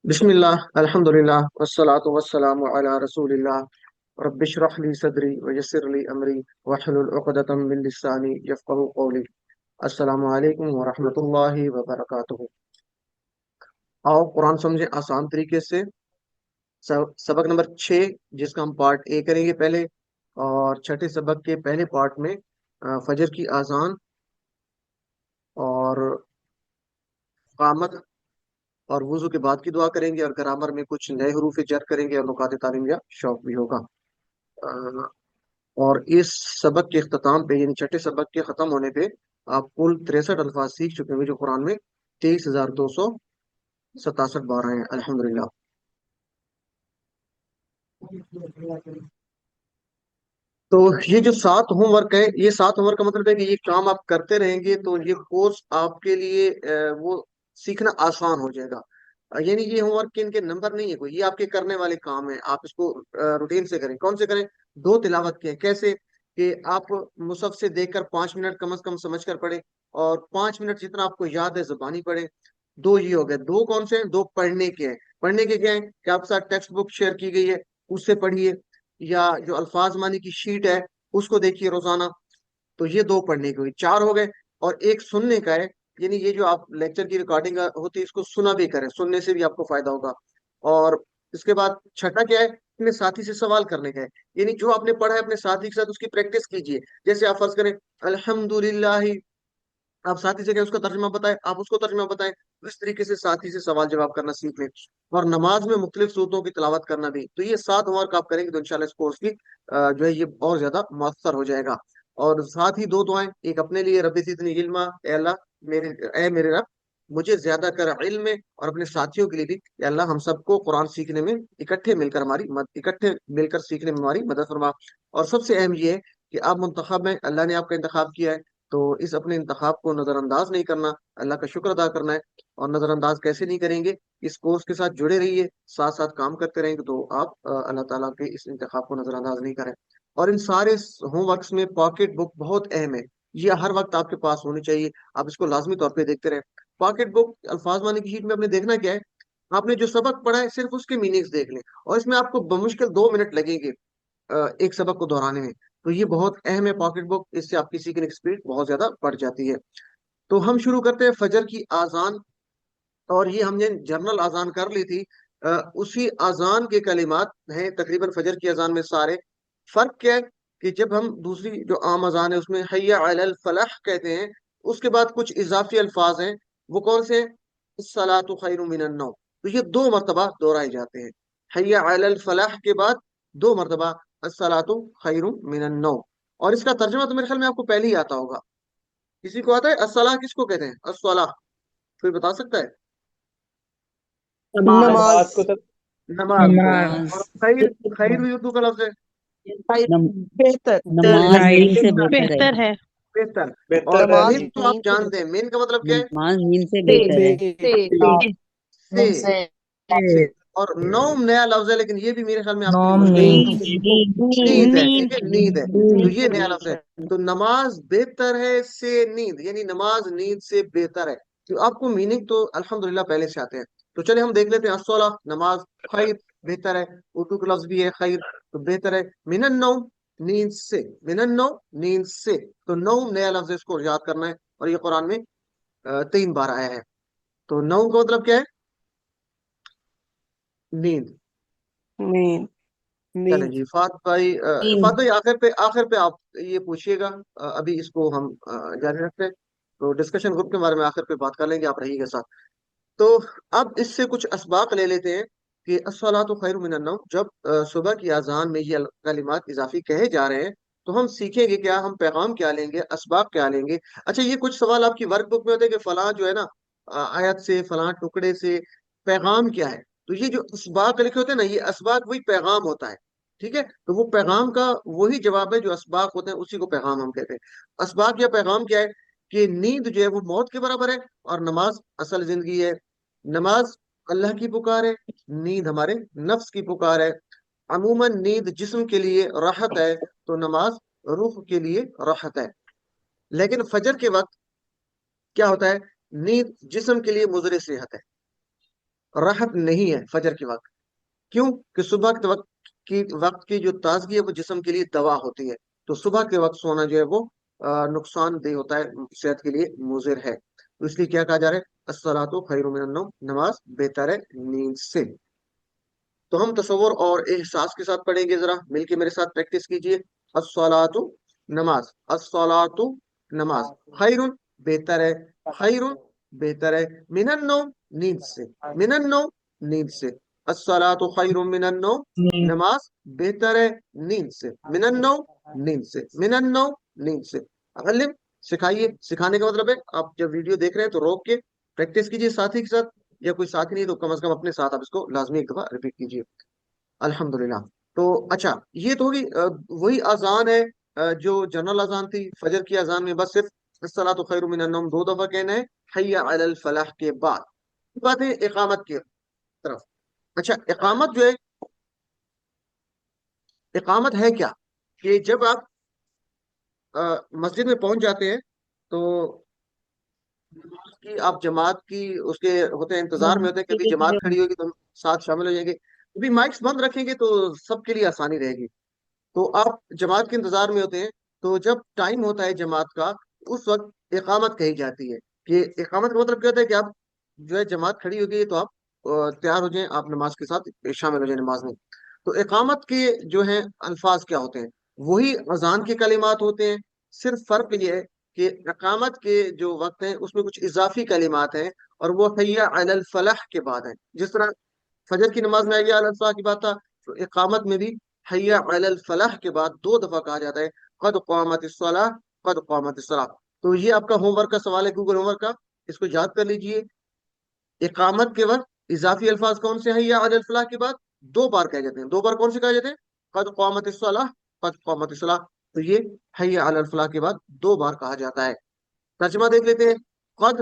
بسم اللہ الحمد للہ والصلاة والسلام علی رسول اللہ رب اشرح لی صدری ویسر لی امری واحلل عقدۃ من لسانی یفقهوا قولی۔ السلام علیکم ورحمۃ اللہ وبرکاتہ۔ آؤ قرآن سمجھیں آسان طریقے سے۔ سبق نمبر 6 جس کا ہم پارٹ اے کریں گے پہلے، اور چھٹے سبق کے پہلے پارٹ میں فجر کی اذان اور قامت اور وضو کے بعد کی دعا کریں گے، اور گرامر میں کچھ نئے حروف جر کریں گے، اور نکات تعلیم یا شوق بھی ہوگا۔ اور اس سبق کے اختتام پہ یعنی چھٹے سبق کے ختم ہونے پہ آپ کل 63 الفاظ سیکھ چکے ہیں، جو قرآن میں 23,267 بار ہیں الحمدللہ۔ تو یہ جو 7 ہوم ورک ہے، یہ 7 ہوم ورک کا مطلب ہے کہ یہ کام آپ کرتے رہیں گے تو یہ کورس آپ کے لیے وہ سیکھنا آسان ہو جائے گا۔ یعنی یہ ہوم ورک کے ان کے نمبر نہیں ہے کوئی، یہ آپ کے کرنے والے کام ہیں، آپ اس کو روٹین سے کریں۔ کون سے کریں؟ 2 تلاوت کے ہیں۔ کیسے کہ آپ مصحف سے دیکھ کر 5 منٹ کم از کم سمجھ کر پڑھیں، اور 5 منٹ جتنا آپ کو یاد ہے زبانی پڑھیں۔ 2 یہ ہو گئے۔ 2 کون سے ہیں؟ 2 پڑھنے کے ہیں۔ پڑھنے کے کیا ہیں کہ آپ کے ساتھ ٹیکسٹ بک شیئر کی گئی ہے، اس سے پڑھیے، یا جو الفاظ مانی کی شیٹ ہے اس کو دیکھیے روزانہ۔ تو یہ 2 پڑھنے کے ہوئی، 4 ہو گئے۔ اور ایک سننے کا ہے، یعنی یہ جو آپ لیکچر کی ریکارڈنگ ہوتی ہے اس کو سنا بھی کریں، سننے سے بھی آپ کو فائدہ ہوگا۔ اور اس کے بعد چھٹا کیا ہے؟ اپنے ساتھی سے سوال کرنے کا ہے، یعنی جو آپ نے پڑھا ہے اپنے ساتھی کے ساتھ اس کی پریکٹس کیجیے۔ جیسے آپ فرض کریں الحمدللہ، آپ ساتھی سے کہیں اس کا ترجمہ بتائیں، آپ اس کو ترجمہ بتائیں۔ اس طریقے سے ساتھی سے سوال جواب کرنا سیکھ لیں، اور نماز میں مختلف صورتوں کی تلاوت کرنا بھی۔ تو یہ 7 ہوم ورک آپ کریں گے تو انشاءاللہ اس کورس کی جو ہے یہ اور زیادہ مؤثر ہو جائے گا۔ اور ساتھ ہی 2 دعائیں، ایک اپنے لیے رب زدنی علما، اے اللہ میرے رب مجھے زیادہ کر علم میں، اور اپنے ساتھیوں کے لیے بھی کہ اللہ ہم سب کو قرآن سیکھنے میں اکٹھے مل کر سیکھنے میں ہماری مدد فرما۔ اور سب سے اہم یہ ہے کہ آپ منتخب میں، اللہ نے آپ کا انتخاب کیا ہے، تو اس اپنے انتخاب کو نظر انداز نہیں کرنا، اللہ کا شکر ادا کرنا ہے۔ اور نظر انداز کیسے نہیں کریں گے؟ اس کورس کے ساتھ جڑے رہیے، ساتھ ساتھ کام کرتے رہیں گے تو آپ اللہ تعالیٰ کے اس انتخاب کو نظر انداز نہیں کریں۔ اور ان سارے ہوم ورکس میں پاکٹ بک بہت اہم ہے، یہ ہر وقت آپ کے پاس ہونی چاہیے، آپ اس کو لازمی طور پہ دیکھتے رہیں۔ پاکٹ بک الفاظ مانی کی شیٹ میں آپ نے دیکھنا کیا ہے؟ آپ نے جو سبق پڑھا ہے صرف اس کے میننگز دیکھ لیں، اور اس میں آپ کو بمشکل 2 منٹ لگیں گے ایک سبق کو دہرانے میں۔ تو یہ بہت اہم ہے پاکٹ بک، اس سے آپ کی سیکھنے کی اسپیڈ بہت زیادہ بڑھ جاتی ہے۔ تو ہم شروع کرتے ہیں فجر کی اذان، اور یہ ہم نے جنرل اذان کر لی تھی، اسی اذان کے کلمات ہیں تقریباً فجر کی اذان میں سارے۔ فرق کیا ہے کہ جب ہم دوسری جو عام اذان ہے اس میں حی علی الفلاح کہتے ہیں، اس کے بعد کچھ اضافی الفاظ ہیں، وہ کون سے ہیں؟ الصلاۃ خیر من النوم۔ تو یہ 2 مرتبہ دہرائے جاتے ہیں، حی علی الفلاح کے بعد 2 مرتبہ الصلاۃ خیر من النوم۔ اور اس کا ترجمہ تو میرے خیال میں آپ کو پہلے ہی آتا ہوگا۔ کسی کو آتا ہے الصلاح کس کو کہتے ہیں؟ الصلاح کوئی بتا سکتا ہے؟ نماز نماز کو سب نماز کو۔ نماز اور خیر، خیر بھی اردو کا لفظ ہے، نم- بہتر نماز دین سے بہتر ہے۔ بہتر ہے۔ بہتر۔ بہتر اور نماز مین تو آپ جانتے ہیں، مین کا مطلب کیا ہے؟ نماز دین سے سے بہتر ہے۔ سے سے۔ اور نوم نیا لفظ ہے، لیکن یہ بھی میرے خیال میں آپ کے لیے مشکل نیند نیند ہے، ٹھیک ہے، نیند نیند ہے، تو یہ نیا لفظ ہے۔ تو نماز بہتر ہے سے نیند، یعنی نماز نیند سے بہتر ہے۔ تو آپ کو میننگ تو الحمدللہ پہلے سے آتے ہیں۔ تو چلے ہم دیکھ لیتے ہیں الصلاۃ نماز، خیر بہتر ہے، اردو کا لفظ بھی ہے خیر تو بہتر ہے، من النوم نیند سے، من النوم نیند سے۔ تو نوم نیا لفظ ہے، اس کو یاد کرنا ہے، اور یہ قرآن میں 3 بار آیا ہے۔ تو نوم کا مطلب کیا ہے؟ نیند۔ نیند چلیں نیند جی فات بھائی، فات بھائی آخر پہ آپ یہ پوچھیے گا، ابھی اس کو ہم جاری رکھتے ہیں، تو ڈسکشن گروپ کے بارے میں آخر پہ بات کر لیں گے، آپ رہیے گا ساتھ۔ تو اب اس سے کچھ اسباق لے لیتے ہیں کہ الصلاۃ خیر من النوم، جب صبح کی اذان میں یہ کلمات اضافی کہے جا رہے ہیں تو ہم سیکھیں گے کیا، ہم پیغام کیا لیں گے، اسباق کیا لیں گے۔ اچھا، یہ کچھ سوال آپ کی ورک بک میں ہوتے ہیں کہ فلاں جو ہے نا آیت سے، فلاں ٹکڑے سے پیغام کیا ہے، تو یہ جو اسباق لکھے ہوتے ہیں نا، یہ اسباق وہی پیغام ہوتا ہے، ٹھیک ہے۔ تو وہ پیغام کا وہی جواب ہے جو اسباق ہوتے ہیں، اسی کو پیغام ہم کہتے ہیں۔ اسباق یا پیغام کیا ہے کہ نیند جو ہے وہ موت کے برابر ہے، اور نماز اصل زندگی ہے۔ نماز اللہ کی پکار ہے، نیند ہمارے نفس کی پکار ہے۔ عموماً نیند جسم کے لیے راحت ہے، تو نماز روح کے لیے راحت ہے۔ لیکن فجر کے وقت کیا ہوتا ہے؟ نیند جسم کے لیے مضر صحت ہے، راحت نہیں ہے فجر کے وقت. کیوں کہ صبح کے وقت کی جو تازگی ہے وہ جسم کے لیے دوا ہوتی ہے. تو صبح کے وقت سونا جو ہے وہ نقصان دہ ہوتا ہے، صحت کے لیے مضر ہے. تو اس لیے کیا کہا جا رہا ہے؟ الصلاۃ خیر من النوم، نماز بہتر ہے نیند سے. تو ہم تصور اور احساس کے ساتھ پڑھیں گے، ذرا مل کے میرے ساتھ پریکٹس کیجئے. الصلاۃ نماز، الصلاۃ نماز، خیر بہتر ہے، خیر بہتر ہے، من النوم نیند سے، من النوم نیند سے. الصلاۃ خیر من النوم، نماز بہتر ہے نیند سے، من النوم نیند سے، من النوم نیند سے. علم سکھائیے. سکھانے کا مطلب ہے آپ جب ویڈیو دیکھ رہے ہیں تو روک کے پریکٹس کیجئے ساتھی کے ساتھ، یا کوئی ساتھی نہیں تو کم از کم اپنے ساتھ آپ اس کو لازمی ایک دفعہ ریپیٹ کیجئے. الحمدللہ. تو اچھا، یہ تو ہوگی وہی اذان ہے جو جنرل اذان تھی. فجر کی اذان میں بس صرف الصلاۃ خیر من النوم 2 دفعہ کہنا ہے، حی علی الفلاح کے بعد. بات ہے اقامت کی طرف. اچھا، اقامت جو ہے، اقامت ہے کیا؟ کہ جب آپ مسجد میں پہنچ جاتے ہیں تو آپ جماعت کی اس کے ہوتے ہیں، انتظار میں ہوتے ہیں، کبھی جماعت کھڑی ہوگی تو ہم ساتھ شامل ہو جائیں گے. کبھی مائکس بند رکھیں گے تو سب کے لیے آسانی رہے گی. تو آپ جماعت کے انتظار میں ہوتے ہیں، تو جب ٹائم ہوتا ہے جماعت کا اس وقت اقامت کہی جاتی ہے. کہ اقامت کا مطلب کیا ہوتا ہے کہ آپ جو ہے جماعت کھڑی ہو گئی تو آپ تیار ہو جائیں، آپ نماز کے ساتھ شامل ہو جائیں نماز میں. تو اقامت کے جو ہیں الفاظ کیا ہوتے ہیں؟ وہی اذان کے کلمات ہوتے ہیں. صرف فرق یہ ہے کہ اقامت کے جو وقت ہیں اس میں کچھ اضافی کلمات ہیں، اور وہ حی علی الفلاح کے بعد ہیں. جس طرح فجر کی نماز میں حی علی الفلاح کی بات تھا، تو اقامت میں بھی حی علی الفلاح کے بعد 2 دفعہ کہا جاتا ہے، قد قامت الصلاح، قد قامت الصلاح. تو یہ آپ کا ہوم ورک کا سوال ہے، گوگل ہوم ورک کا، اس کو یاد کر لیجئے. اقامت کے وقت اضافی الفاظ کون سے ہیں؟ حی علی الفلاح کے بعد 2 بار کہے جاتے ہیں. 2 بار کون سے کہے جاتے ہیں؟ قد قامت الصلاح، قد قامت الصلاح. تو یہ حی علی الفلاح کے بعد 2 بار کہا جاتا ہے. ترجمہ دیکھ لیتے ہیں. قد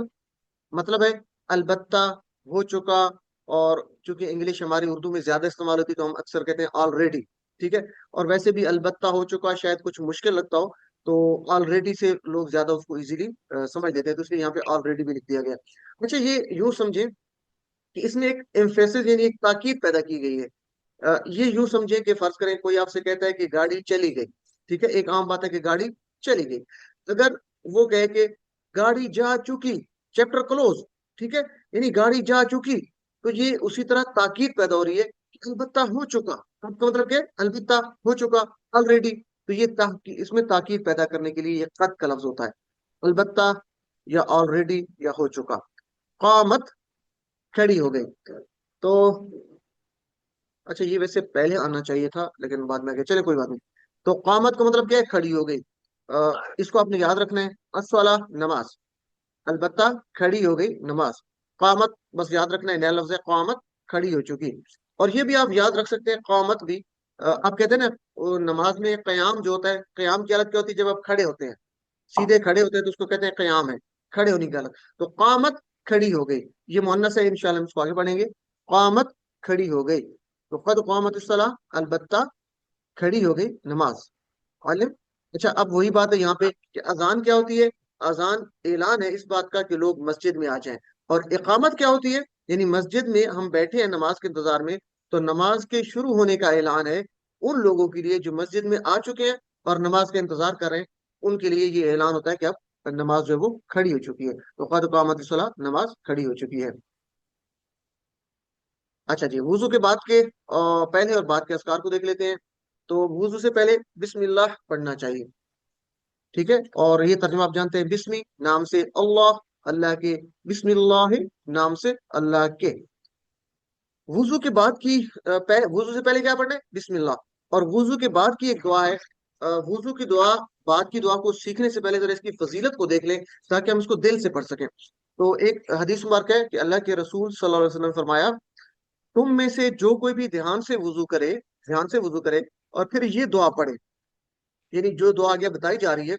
مطلب ہے البتہ، ہو چکا. اور چونکہ انگلش ہماری اردو میں زیادہ استعمال ہوتی ہے تو ہم اکثر کہتے ہیں آلریڈی. ٹھیک ہے. اور ویسے بھی البتہ ہو چکا شاید کچھ مشکل لگتا ہو، تو آلریڈی سے لوگ زیادہ اس کو ایزیلی سمجھ لیتے ہیں، تو اس لیے یہاں پہ آلریڈی بھی لکھ دیا گیا. اچھا، یہ یوں سمجھیں کہ اس میں ایک ایمفیسس یعنی ایک تاکید پیدا کی گئی ہے. یہ یوں سمجھیں کہ فرض کریں کوئی آپ سے کہتا ہے کہ گاڑی چلی گئی. ٹھیک ہے، ایک عام بات ہے کہ گاڑی چلی گئی. اگر وہ کہے کہ گاڑی جا چکی، چیپٹر کلوز، ٹھیک ہے، یعنی گاڑی جا چکی، تو یہ اسی طرح تاکید پیدا ہو رہی ہے کہ البتہ ہو چکا. آپ کا مطلب کیا ہے؟ البتہ ہو چکا، آلریڈی. تو یہ اس میں تاکید پیدا کرنے کے لیے یہ قد کا لفظ ہوتا ہے، البتہ یا آلریڈی یا ہو چکا. قامت کھڑی ہو گئی. تو اچھا، یہ ویسے پہلے آنا چاہیے تھا لیکن بعد میں آ گیا، چلے کوئی بات نہیں. تو قامت کا مطلب کیا ہے؟ کھڑی ہو گئی. اس کو آپ نے یاد رکھنا ہے. الصلاۃ نماز، البتہ کھڑی ہو گئی نماز. قامت بس یاد رکھنا ہے، نیا لفظ ہے قامت، کھڑی ہو چکی. اور یہ بھی آپ یاد رکھ سکتے ہیں قامت بھی. آپ کہتے ہیں نا نماز میں قیام جو ہوتا ہے، قیام کی حالت کیا ہوتی ہے؟ جب آپ کھڑے ہوتے ہیں، سیدھے کھڑے ہوتے ہیں تو اس کو کہتے ہیں قیام ہے، کھڑے ہونے کی حالت. تو قامت کھڑی ہو گئی، یہ مؤنث ہے، انشاءاللہ ہم اس کو آگے پڑھیں گے. قامت کھڑی ہو گئی. تو قد قامت الصلاۃ، البتہ کھڑی ہو گئی نماز. عالم. اچھا، اب وہی بات ہے یہاں پہ کہ اذان کیا ہوتی ہے؟ اذان اعلان ہے اس بات کا کہ لوگ مسجد میں آ جائیں. اور اقامت کیا ہوتی ہے؟ یعنی مسجد میں ہم بیٹھے ہیں نماز کے انتظار میں، تو نماز کے شروع ہونے کا اعلان ہے ان لوگوں کے لیے جو مسجد میں آ چکے ہیں اور نماز کا انتظار کر رہے ہیں. ان کے لیے یہ اعلان ہوتا ہے کہ اب نماز جو ہے وہ کھڑی ہو چکی ہے. تو قد قامت الصلاۃ، نماز کھڑی ہو چکی ہے. اچھا جی، وضو کے بعد کے پہلے اور بعد کے اذکار کو دیکھ لیتے ہیں. تو وضو سے پہلے بسم اللہ پڑھنا چاہیے. ٹھیک ہے. اور یہ ترجمہ آپ جانتے ہیں، بسمی نام سے اللہ، اللہ کے، بسم اللہ نام سے اللہ کے. وضو کے بعد کی وضو سے پہلے کیا پڑھنا ہے؟ بسم اللہ. اور وضو کے بعد کی ایک دعا ہے. وضو کی دعا، بعد کی دعا کو سیکھنے سے پہلے ذرا اس کی فضیلت کو دیکھ لیں تاکہ ہم اس کو دل سے پڑھ سکیں. تو ایک حدیث مبارک ہے کہ اللہ کے رسول صلی اللہ علیہ وسلم نے فرمایا، تم میں سے جو کوئی بھی دھیان سے وضو کرے، دھیان سے وضو کرے اور پھر یہ دعا پڑھے، یعنی جو دعا آگے بتائی جا رہی ہے،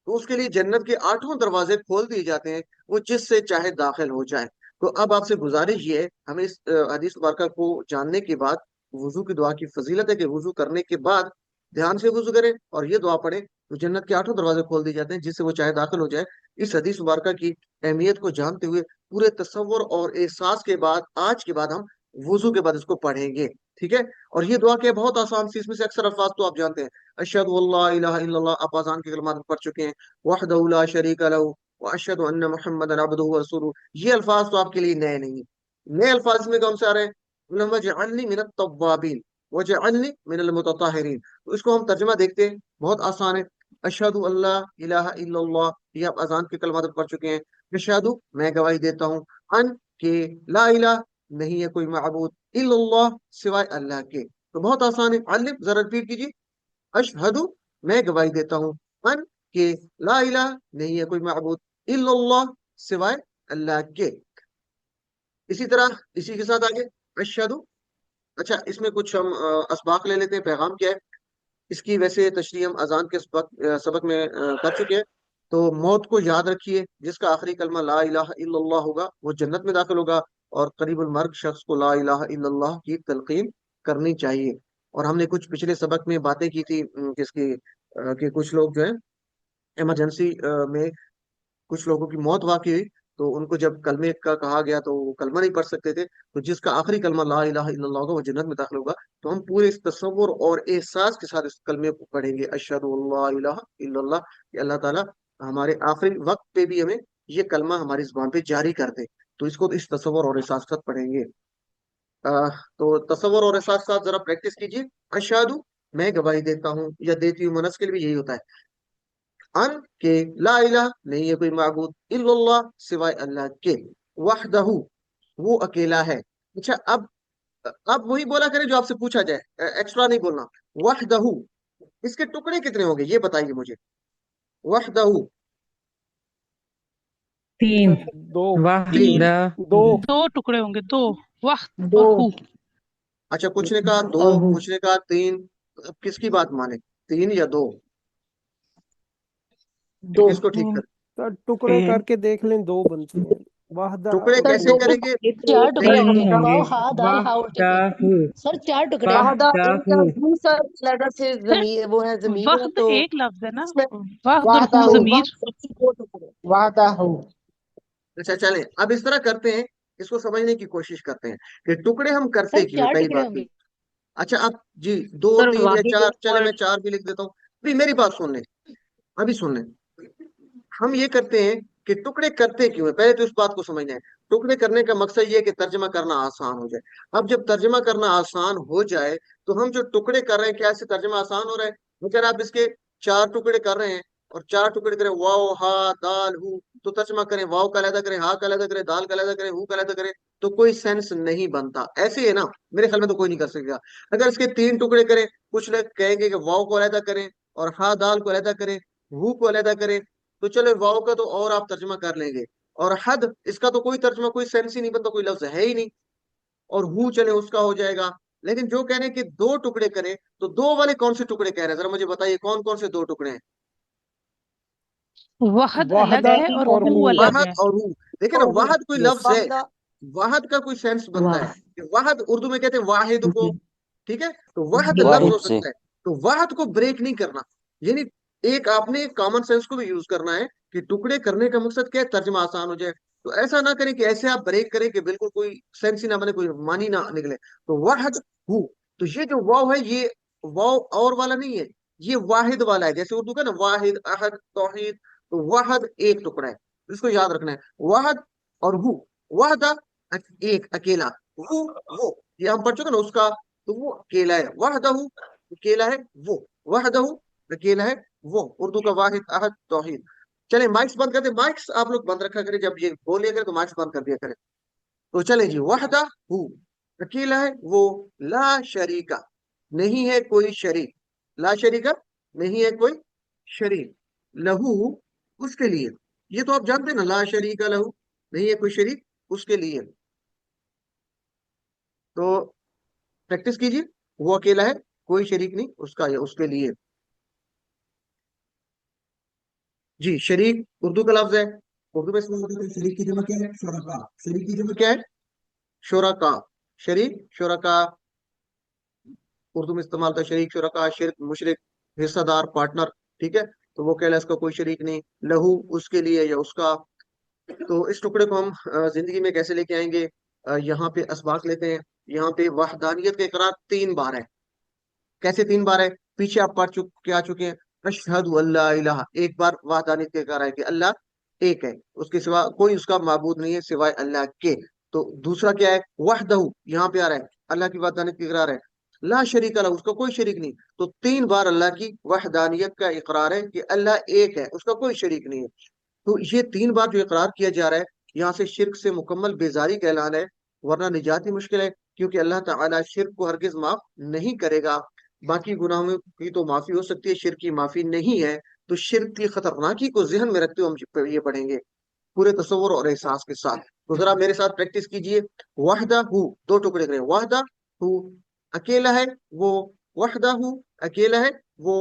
تو اس کے لیے جنت کے 8 دروازے کھول دیے جاتے ہیں، وہ جس سے چاہے داخل ہو جائے. تو اب آپ سے گزارش یہ ہے، ہمیں اس حدیث مبارکہ کو جاننے کے بعد وضو کی دعا کی فضیلت ہے کہ وضو کرنے کے بعد دھیان سے وضو کریں اور یہ دعا پڑھیں تو जन्नत के 8 दरवाजे खोल दिए जाते हैं जिससे वो चाहे दाखिल हो जाए। इस हदीस मुबारका की अहमियत को जानते हुए पूरे तसव्वुर और एहसास के बाद आज के बाद हम वुजू के बाद इसको पढ़ेंगे। ठीक है। और ये दुआ क्या है, बहुत आसान सी, इसमें से अक्सर अल्फाज तो आप जानते हैं। अशहदु अल्ला इलाहा इल्लल्लाह, आप अज़ान के कलमात में पढ़ चुके हैं। वहदहु ला शरीका लहू व अशहदु अन्ना मुहम्मदन अब्दुहु व रसूलुहु। ये अल्फाज तो आपके लिए नए नहीं है। नए अल्फाज इसमें कौन से आ रहे हैं? वजअलनी मिनत तव्वाबीन वजअलनी मिनल मुतताहिरीन। तो इसको हम तर्जुमा देखते हैं, बहुत आसान है। अशहदु अल्ला इलाहा इल्लल्लाह, ये आप अजान के कलमात में पढ़ चुके हैं। अशहदु, मैं गवाही देता हूँ, अन के, ला इलाह, नहीं है कोई माबूद, इल्लल्लाह, सिवाय अल्लाह के। तो बहुत आसान है। अलिफ जरा रिपीट कीजिए। अशहदु, मैं गवाही देता हूँ, अन के, ला इलाह, नहीं है कोई माबूद, इल्लल्लाह, सिवाय अल्लाह के। इसी तरह इसी के साथ आगे अशहदु। अच्छा, इसमें कुछ हम असबाक ले लेते हैं। पैगाम क्या है इसकी? वैसे तशरीह हम अजान के सबक में कर चुके हैं। तो मौत को याद रखिए, जिसका आखिरी कलमा ला इलाहा इल्लल्लाह होगा वो जन्नत में दाखिल होगा। और करीबुल मर्ग शख्स को ला इलाहा इल्लल्लाह की तलकीन करनी चाहिए। और हमने कुछ पिछले सबक में बातें की थी किसकी कि कुछ लोग जो है इमरजेंसी में कुछ लोगों की मौत वाकई हुई, तो उनको जब कलमे का कहा गया तो वो कलमा नहीं पढ़ सकते थे। तो जिसका आखिरी कलमा ला इलाहा इल्लल्लाह होगा वो जन्नत में दाखिल होगा। तो हम पूरे इस तसव्वुर और एहसास के साथ इस कलमे को पढ़ेंगे, अशहदु अल्ला इलाहा इल्लल्लाह, कि अल्लाह ताला हमारे आखिरी वक्त पे भी हमें ये कलमा हमारी जुबान पे जारी कर दे। तो इसको इस तसव्वुर और एहसास के साथ पढ़ेंगे। तो तसव्वुर और एहसास के साथ जरा प्रैक्टिस कीजिए। अशहदु, मैं गवाही देता हूँ या देती हूँ, मुनस के लिए भी यही होता है। अन के, ला इलाह, नहीं है कोई माबूद, इल्लल्लाह, सिवाय अल्लाह के, वहदहू, वो अकेला है। अच्छा, अब वही बोला करें जो आपसे पूछा जाए, एक्स्ट्रा नहीं बोलना। वहदहू, इसके टुकड़े कितने होंगे ये बताइए मुझे। वहदहू, 3 सर दो। तीन, वाहिदा दो। 2 टुकड़े होंगे, 2 वाह दो। और हु। अच्छा, कुछ ने कहा दो, और हु कुछ ने कहा तीन। अब किसकी बात माने, तीन या दो? दो। किसको ठीक कर? सर टुकड़े करके देख लें, दो बनते हैं। वाहदा टुकड़े और सर कैसे दो, शरीका। करेंगे? चार टुकड़े 3 होंगे। होंगे। वाव हा दाल हा उल्टे पे। वाहदाहु सर 4 टुकड़े हैं। वाहदा एक वाहदाहु लफ्ज नहीं सर, लेटर से सर जमीर वो है, जमीर है वहद तो एक लफ्ज है ना, इसमें वहद और वाहदा हु हो, जमीर। सबसे दो टुकड़े, वाहदा हो। अच्छा चलें, अब इस तरह करते हैं, इसको समझने की कोशिश करते हैं कि टुकड़े हम करते सर क्यों हैं, 4 पहली टुकड़े बात तो। होंगे। अच्छा, अब जी, दो सर तीन या वाहिद चार, चले और मैं चार भी लिख देता हूँ। अभी मेरी बात सुन लें, अभी सुन लें। हम ये करते हैं कि टुकड़े करते क्यों है, पहले तो इस बात को समझना है। टुकड़े करने का मकसद ये है कि तर्जमा करना आसान हो जाए। अब जब तर्जमा करना आसान हो जाए तो हम जो टुकड़े कर रहे हैं, क्या इससे तर्जमा आसान हो रहा है? अगर आप इसके 4 टुकड़े कर रहे हैं और 4 टुकड़े करें, वाओ हा दाल हु, तो तर्जमा करें, वाओ का अलहदा करें, हा का अलहदा करें, दाल का अलहदा करें, हु का अलहदा करें, तो कोई सेंस नहीं बनता। ऐसे ही है ना, मेरे ख्याल में तो कोई नहीं कर सकेगा। अगर इसके 3 टुकड़े करें, कुछ लोग कहेंगे कि वाओ को अलहदा करें और हा दाल को अलहदा करें, हु को अलहदा करें, तो चलो वाव का तो और आप तर्जमा कर लेंगे। और हद, इसका तो कोई तर्जमा, कोई सेंस ही नहीं बनता, कोई लफ्ज है ही नहीं। और हु चले उसका हो जाएगा। लेकिन जो कह रहे हैं कि 2 टुकड़े करें, तो दो वाले कौन से टुकड़े कह रहे हैं, जरा मुझे बताइए कौन कौन से 2 टुकड़े हैं? वहद अलग वाहदा है और और हु हु। अलग वाहद है। और हु। देखिए ना, और हूँ, वाहद कोई यस। लफ्ज है, वाहदा, वाहद का कोई सेंस बनता है। वाह, वाहद उर्दू में कहते हैं वाहिद को, ठीक है, तो वहद लफ्ज हो वाहिद से। सकता है। तो वहद को ब्रेक नहीं करना, यानी एक आपने कॉमन सेंस को भी यूज करना है कि टुकड़े करने का मकसद क्या है, तर्जमा आसान हो जाए। तो ऐसा ना करें कि ऐसे आप ब्रेक करें कि बिल्कुल कोई सेंस ही ना बने, कोई मानी ना निकले। तो वहद हु, तो ये जो वाव है, ये वाव और वाला नहीं है, ये वाहिद वाला है। जैसे उर्दू का ना वाहिद, अहद, तौहीद, तो वहद एक टुकड़ा है, इसको याद रखना है। वहद और हु, वहदा एक अकेला, हु वो, ये हम पढ़ चुके ना उसका, तो वो अकेला है। वहदहू, अकेला है वो, वहदहू, अकेला है वो, उर्दू का वाहिद, अहद, तौहीद। चले माइक्स बंद कर दे, माइक्स आप लोग बंद रखा करें, जब ये बोलिए करें तो माइक्स बंद कर दिया करें। तो चले जी, वहदा हु, अकेला है वो, ला शरीका, नहीं है कोई शरीक, ला शरीका, नहीं है कोई शरीक, लहू, उसके लिए। ये तो आप जानते हैं ना, ला शरीका लहू, नहीं है कोई शरीक उसके लिए। तो प्रैक्टिस कीजिए, वो अकेला है, कोई शरीक नहीं उसका, या उसके लिए। जी, शरीक उर्दू का लफ्ज है। उर्दू में इसमें होता है, शरीक की जमा क्या है? शुरका। शरीक की जमा क्या है? शुरका। शरीक, शुरका, उर्दू में इस्तेमाल होता है। शरीक, शुरका, शिरक, मुशरिक, हिस्सेदार, पार्टनर, ठीक है। تو وہ کہہ رہا ہے اس کا کوئی شریک نہیں، لہو اس کے لیے یا اس کا. تو اس ٹکڑے کو ہم زندگی میں کیسے لے کے آئیں گے؟ یہاں پہ اسباق لیتے ہیں. یہاں پہ وحدانیت کا اقرار 3 بار ہے. کیسے 3 بار ہے؟ پیچھے آپ پڑھ کے آ چکے ہیں. اشہد اللہ الہ، ایک بار وحدانیت کا اقرار ہے کہ اللہ ایک ہے، اس کے سوا کوئی اس کا معبود نہیں ہے سوائے اللہ کے. تو دوسرا کیا ہے؟ وحدہ، یہاں پہ آ رہا ہے اللہ کی وحدانیت کا اقرار ہے. لا شریک اللہ، اس کا کوئی شریک نہیں. تو 3 بار اللہ کی وحدانیت کا اقرار ہے کہ اللہ ایک ہے، اس کا کوئی شریک نہیں ہے. تو یہ 3 بار جو اقرار کیا جا رہا ہے، یہاں سے شرک سے مکمل بیزاری کا اعلان ہے، ورنہ نجات ہی مشکل ہے، کیونکہ اللہ تعالیٰ شرک کو ہرگز معاف نہیں کرے گا. باقی گناہوں کی تو معافی ہو سکتی ہے، شرک کی معافی نہیں ہے. تو شرک کی خطرناکی کو ذہن میں رکھتے ہوئے ہم یہ پڑھیں گے پورے تصور اور احساس کے ساتھ. تو ذرا میرے ساتھ پریکٹس کیجئے. وحدہ ہو، 2 ٹکڑے کریں. وحدہ ہو اکیلا ہے وہ، وحدہ ہو اکیلا ہے وہ،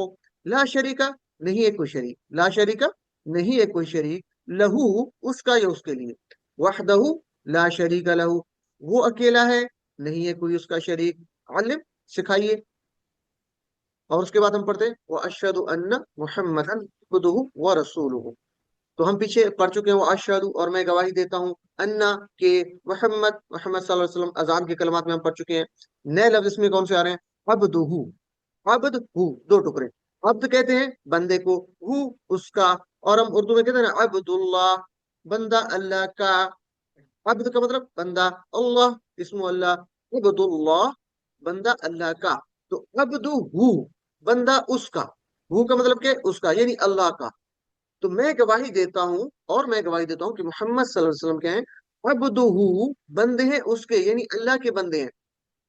لا شریکہ نہیں ہے کوئی شریک، لا شریکہ نہیں ہے کوئی شریک، لہو اس کا یا اس کے لیے، وحدہ لا شریک لہو وہ اکیلا ہے، نہیں ہے کوئی اس کا شریک. علم سکھائیے. اور اس کے بعد ہم پڑھتے ہیں وَأَشْهَدُ أَنَّ مُحَمَّدًا عَبْدُهُ وَرَسُولُهُ. تو ہم پیچھے پڑھ چکے ہیں وَأَشْهَدُ، اور میں گواہی دیتا ہوں، انا کہ محمد صلی اللہ علیہ وسلم. اذان کے کلمات میں ہم پڑھ چکے ہیں. نئے لفظ اس میں کون سے آ رہے ہیں؟ عبدہ، عبد ہو 2 ٹکڑے. عبد کہتے ہیں بندے کو، ہو اس کا. اور ہم اردو میں کہتے ہیں عبد اللہ، بندہ اللہ کا. عبد کا مطلب بندہ، اللہ اسم اللہ، عبد اللہ بندہ اللہ کا. تو عبد ہو بندہ اس کا، ہو کا مطلب کہ اس کا یعنی اللہ کا. تو میں گواہی دیتا ہوں، اور میں گواہی دیتا ہوں کہ محمد صلی اللہ علیہ وسلم کے ہیں عبد ہو بندے ہیں اس کے، یعنی اللہ کے بندے ہیں.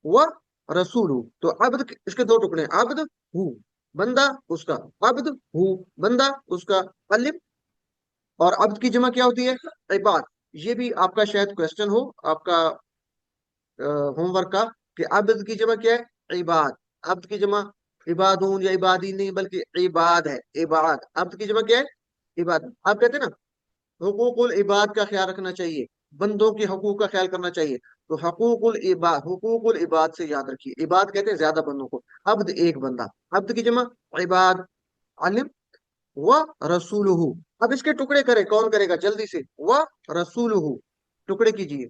وہ رسول ہو، تو عبد اس کے 2 ٹکڑے ہیں. عبد ہو بندہ اس کا، عبد ہو بندہ اس کا. علم. اور عبد کی جمع کیا ہوتی ہے؟ عباد. یہ بھی آپ کا شاید کوشچن ہو آپ کا ہوم ورک کا، کہ عبد کی جمع کیا ہے؟ عباد. عبد کی جمع عبادون یا عبادی نہیں، بلکہ عباد ہے، عباد. عبد کی جمع کیا ہے؟ عباد. آپ کہتے ہیں نا حقوق العباد کا خیال رکھنا چاہیے، بندوں کے حقوق کا خیال کرنا چاہیے. تو حقوق العباد سے یاد رکھیے. عباد کہتے ہیں زیادہ بندوں کو، عبد ایک بندہ. عبد کی جمع عباد. علم و رسولہ. اب اس کے ٹکڑے کرے، کون کرے گا جلدی سے؟ و رسولہ، ٹکڑے کیجیے.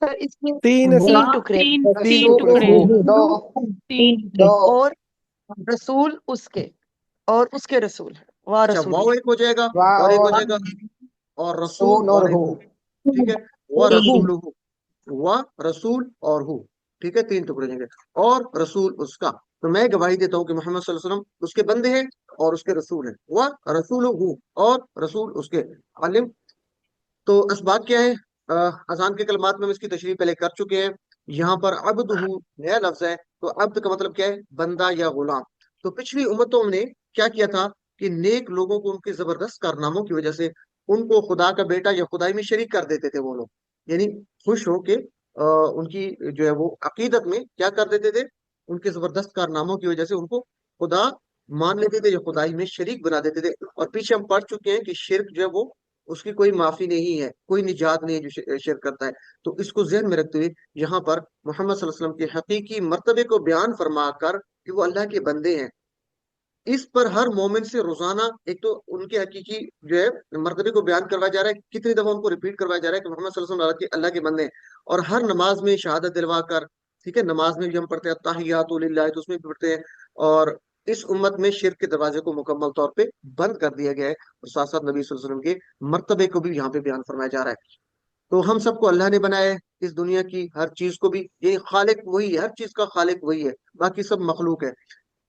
سر اس میں 3 ہے سر. 3 ٹکڑے، تین تین تین ٹکڑے. ٹکڑے، دو تین. اور رسول اس کے، اور اس کے رسول واہ اچھا، رسول واو ایک ہو جائے گا واہ اور ایک ہو اور جائے گا اور رسول رسول اور اور ایک ہو. ہو. ٹھیک ہے، و رسول و رسول اور ہو. ٹھیک ہے، 3 ٹکڑے دیں گے. اور رسول اس کا. تو میں گواہی دیتا ہوں کہ محمد صلی اللہ علیہ وسلم اس کے بندے ہیں اور اس کے رسول ہیں. وہ رسول ہوں اور رسول اس کے. علم. تو اسباق کیا ہے؟ اذان کے کلمات میں ہم اس کی تشریح پہلے کر چکے ہیں. یہاں پر عبد ہوں نیا لفظ ہے. تو عبد کا مطلب کیا ہے؟ بندہ یا غلام. تو پچھلی امتوں نے کیا کیا تھا کہ نیک لوگوں کو ان کے زبردست کارناموں کی وجہ سے ان کو خدا کا بیٹا یا خدائی میں شریک کر دیتے تھے وہ لوگ. یعنی خوش ہو کے ان کی جو ہے وہ عقیدت میں کیا کر دیتے تھے؟ ان کے زبردست کارناموں کی وجہ سے ان کو خدا مان لیتے تھے یا خدائی میں شریک بنا دیتے تھے. اور پیچھے ہم پڑھ چکے ہیں کہ شرک جو ہے وہ اس کی کوئی معافی نہیں ہے، کوئی نجات نہیں ہے جو شرک کرتا ہے. تو اس کو ذہن میں رکھتے ہوئے یہاں پر محمد صلی اللہ علیہ وسلم کے حقیقی مرتبے کو بیان فرما کر کہ وہ اللہ کے بندے ہیں، اس پر ہر مومن سے روزانہ ایک تو ان کے حقیقی جو ہے مرتبے کو بیان کروایا جا رہا ہے، کتنی دفعہ ان کو ریپیٹ کروایا جا رہا ہے کہ محمد صلی اللہ علیہ وسلم اللہ کے بندے ہیں. اور ہر نماز میں شہادت دلوا کر، ٹھیک ہے، نماز میں بھی ہم پڑھتے ہیں التحیات للہ، تو اس میں بھی پڑھتے ہیں. اور اس امت میں شرک کے دروازے کو مکمل طور پہ بند کر دیا گیا ہے، اور ساتھ ساتھ نبی صلی اللہ علیہ وسلم کے مرتبے کو بھی یہاں پہ بیان فرمایا جا رہا ہے. تو ہم سب کو اللہ نے بنایا ہے، اس دنیا کی ہر چیز کو بھی، یہ خالق وہی ہے، ہر چیز کا خالق وہی ہے، باقی سب مخلوق ہے.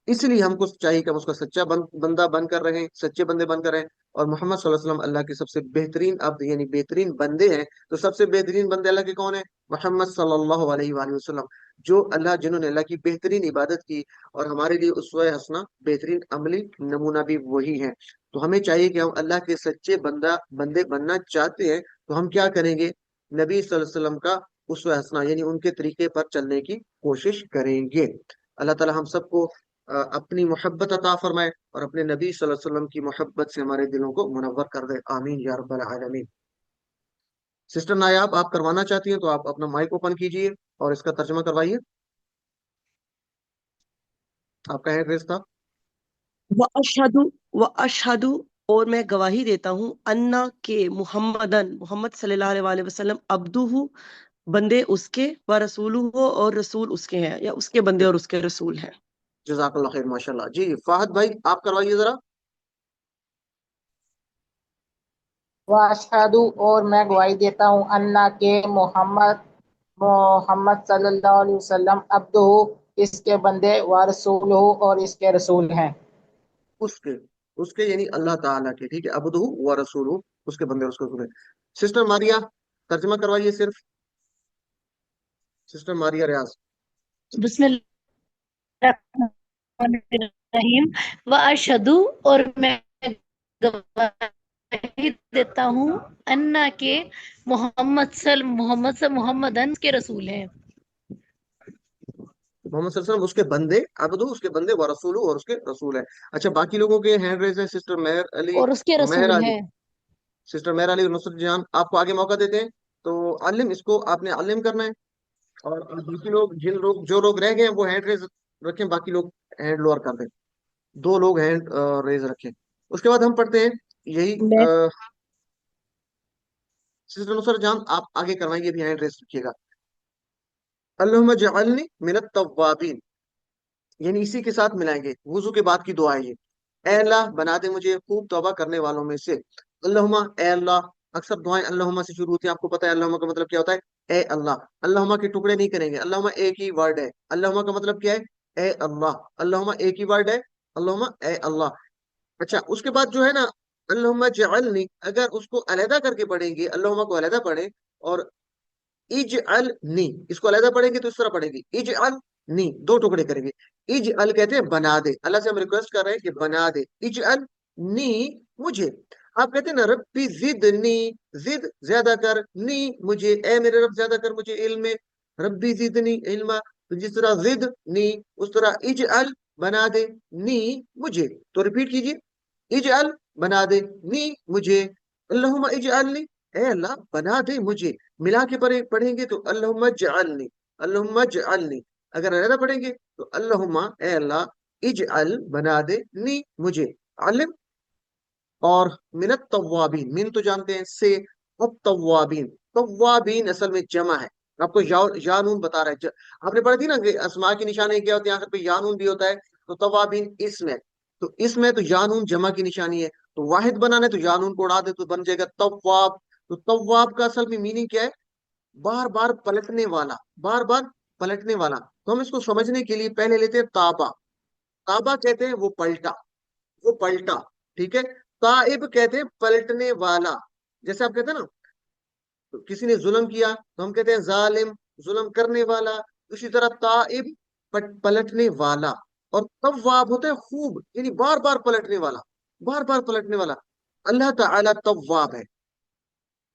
اس لیے ہم کو چاہیے کہ ہم اس کا سچا بندہ بن کر رہیں، سچے بندے بن کر رہیں. اور محمد صلی اللہ علیہ وسلم اللہ کے سب سے بہترین عبد یعنی بہترین بندے ہیں. تو سب سے بہترین بندے اللہ کے کون ہیں؟ محمد صلی اللہ علیہ وآلہ وسلم، جو اللہ جنہوں نے اللہ کی بہترین عبادت کی، اور ہمارے لیے اسوہ حسنہ بہترین عملی نمونہ بھی وہی ہیں. تو ہمیں چاہیے کہ ہم اللہ کے سچے بندے بننا چاہتے ہیں تو ہم کیا کریں گے؟ نبی صلی اللہ علیہ وسلم کا اسوہ حسنہ یعنی ان کے طریقے پر چلنے کی کوشش کریں گے. اللہ تعالی ہم سب کو اپنی محبت عطا فرمائے اور اپنے نبی صلی اللہ علیہ وسلم کی محبت سے ہمارے دلوں کو منور کر دے. آمین یا رب العالمین. سسٹر نایاب آپ کروانا چاہتی ہیں تو آپ اپنا مائک اوپن کیجئے اور اس کا ترجمہ کروائیے. آپ کا ہینڈ ریز تھا. وَأَشْهَدُ وَأَشْهَدُ اور میں گواہی دیتا ہوں انا کہ محمد صلی اللہ علیہ وسلم عبدہ بندے اس کے و رسول ہو اور رسول اس کے ہیں، یا اس کے بندے اور اس کے رسول ہیں۔ جزاک اللہ خیر، ماشاء اللہ جی۔ فہد بھائی آپ کروائیے ذرا۔ واشہد اور میں گواہی دیتا ہوں انا کہ محمد صلی اللہ علیہ وسلم عبدہ اس کے بندے و رسول اور اس کے رسول ہیں۔ اس کے یعنی اللہ تعالیٰ کے، ٹھیک ہے، عبدہ و رسول، اس کے بندے اور اس کے رسول ہیں۔ سسٹر ماریا ترجمہ کروائیے صرف، سسٹر ماریا ریاض۔ بسم اللہ الرحمن الرحیم واشہد اور میں گواہی دیتا ہوں انا کہ محمدن کے رسول ہیں۔ محمد صلی اللہ علیہ وسلم اس کے بندے، عبدہ اس کے بندے، و رسول اور اس کے رسول ہیں۔ اچھا باقی لوگوں کے ہینڈ ریز ہیں، سسٹر مہر علی، اور اس کے مہر رسول علی، ہیں۔ سسٹر مہر علی اور نصرت جان، آپ کو آگے موقع دیتے ہیں تو علم، اس کو آپ نے علم کرنا ہے، اور باقی لوگ جو لوگ رہ گئے ہیں وہ ہینڈ ریز رکھیں، باقی لوگ ہینڈ لوور کر دیں، 2 لوگ ہینڈ ریز رکھیں۔ اس کے بعد ہم پڑھتے ہیں یہی میں سسٹر نصرت جان آپ آگے کروائیں، یہ بھی ہینڈ ریز رکھیے گا۔ اللہم اجعلنی من التوابین، یعنی اسی کے ساتھ ملائیں گے، وضو کے بعد کی دعا ہے یہ۔ اے اللہ بنا دے مجھے خوب توبہ کرنے والوں میں سے۔ اللہم، اے اللہ، اکثر دعائیں اللہم سے شروع ہوتی ہیں، آپ کو پتہ ہے اللہم کا مطلب کیا ہوتا ہے؟ اے اللہ۔ اللہم کے ٹکڑے نہیں کریں گے، اللہم ایک ہی ورڈ ہے۔ اللہم کا مطلب کیا ہے؟ اے اللہ۔ اللہم ایک ہی ورڈ ہے، اللہم اے اللہ۔ اچھا اس کے بعد جو ہے نا اللہم اجعلنی، اگر اس کو علیحدہ کر کے پڑھیں گے، اللہم کو علیحدہ پڑھیں، اور اجعلنی اس کو علیحدہ پڑھیں گے تو اس طرح پڑھیں گے، اجعلنی 2 ٹکڑے کریں گے۔ اجعل کہتے ہیں بنا دے، اللہ سے ہم ریکویسٹ کر رہے ہیں کہ بنا دے، اجعلنی مجھے۔ آپ کہتے ہیں نا ربی زدنی، زد زیادہ کر، نی مجھے، اے میرے رب زیادہ کر مجھے علم میں، ربی زدنی علما، تو جس طرح زد نی اس طرح اجعل بنا دے نی مجھے، تو ریپیٹ کیجیے، اجعل بنا دے نی مجھے، اللہم اجعلنی اے اللہ بنا دے مجھے۔ ملا کے پڑھیں گے تو اللہم اجعلنی، اللہم اجعلنی، اگر علیحدہ پڑھیں گے تو اللہم اے اللہ اجعل بنا دے نی مجھے، علم۔ اور من التوابین، من تو جانتے ہیں سے، التوابین، توابین اصل میں جمع ہے، آپ کو یا نون بتا رہا ہے، آپ نے پڑھی تھی نا کہ اسماء کی نشانی کیا ہوتی ہے، آخر پہ یا نون بھی ہوتا ہے، تو توابین اسم ہے، تو اسم ہے تو یا نون جمع کی نشانی ہے، تو واحد بنانا ہے تو یا نون کو اڑا دے تو بن جائے گا تواب۔ تو تواب کا اصل میں میننگ کیا ہے؟ بار بار پلٹنے والا، بار بار پلٹنے والا۔ تو ہم اس کو سمجھنے کے لیے پہلے لیتے ہیں تابا، تابا کہتے ہیں وہ پلٹا، وہ پلٹا، ٹھیک ہے۔ تائب کہتے ہیں پلٹنے والا، جیسے آپ کہتے ہیں نا کسی نے ظلم کیا تو ہم کہتے ہیں ظالم، ظلم کرنے والا، اسی طرح تائب پلٹنے والا، اور تواب ہوتا ہے خوب، یعنی بار بار پلٹنے والا، بار بار پلٹنے والا۔ اللہ تعالیٰ تواب ہے۔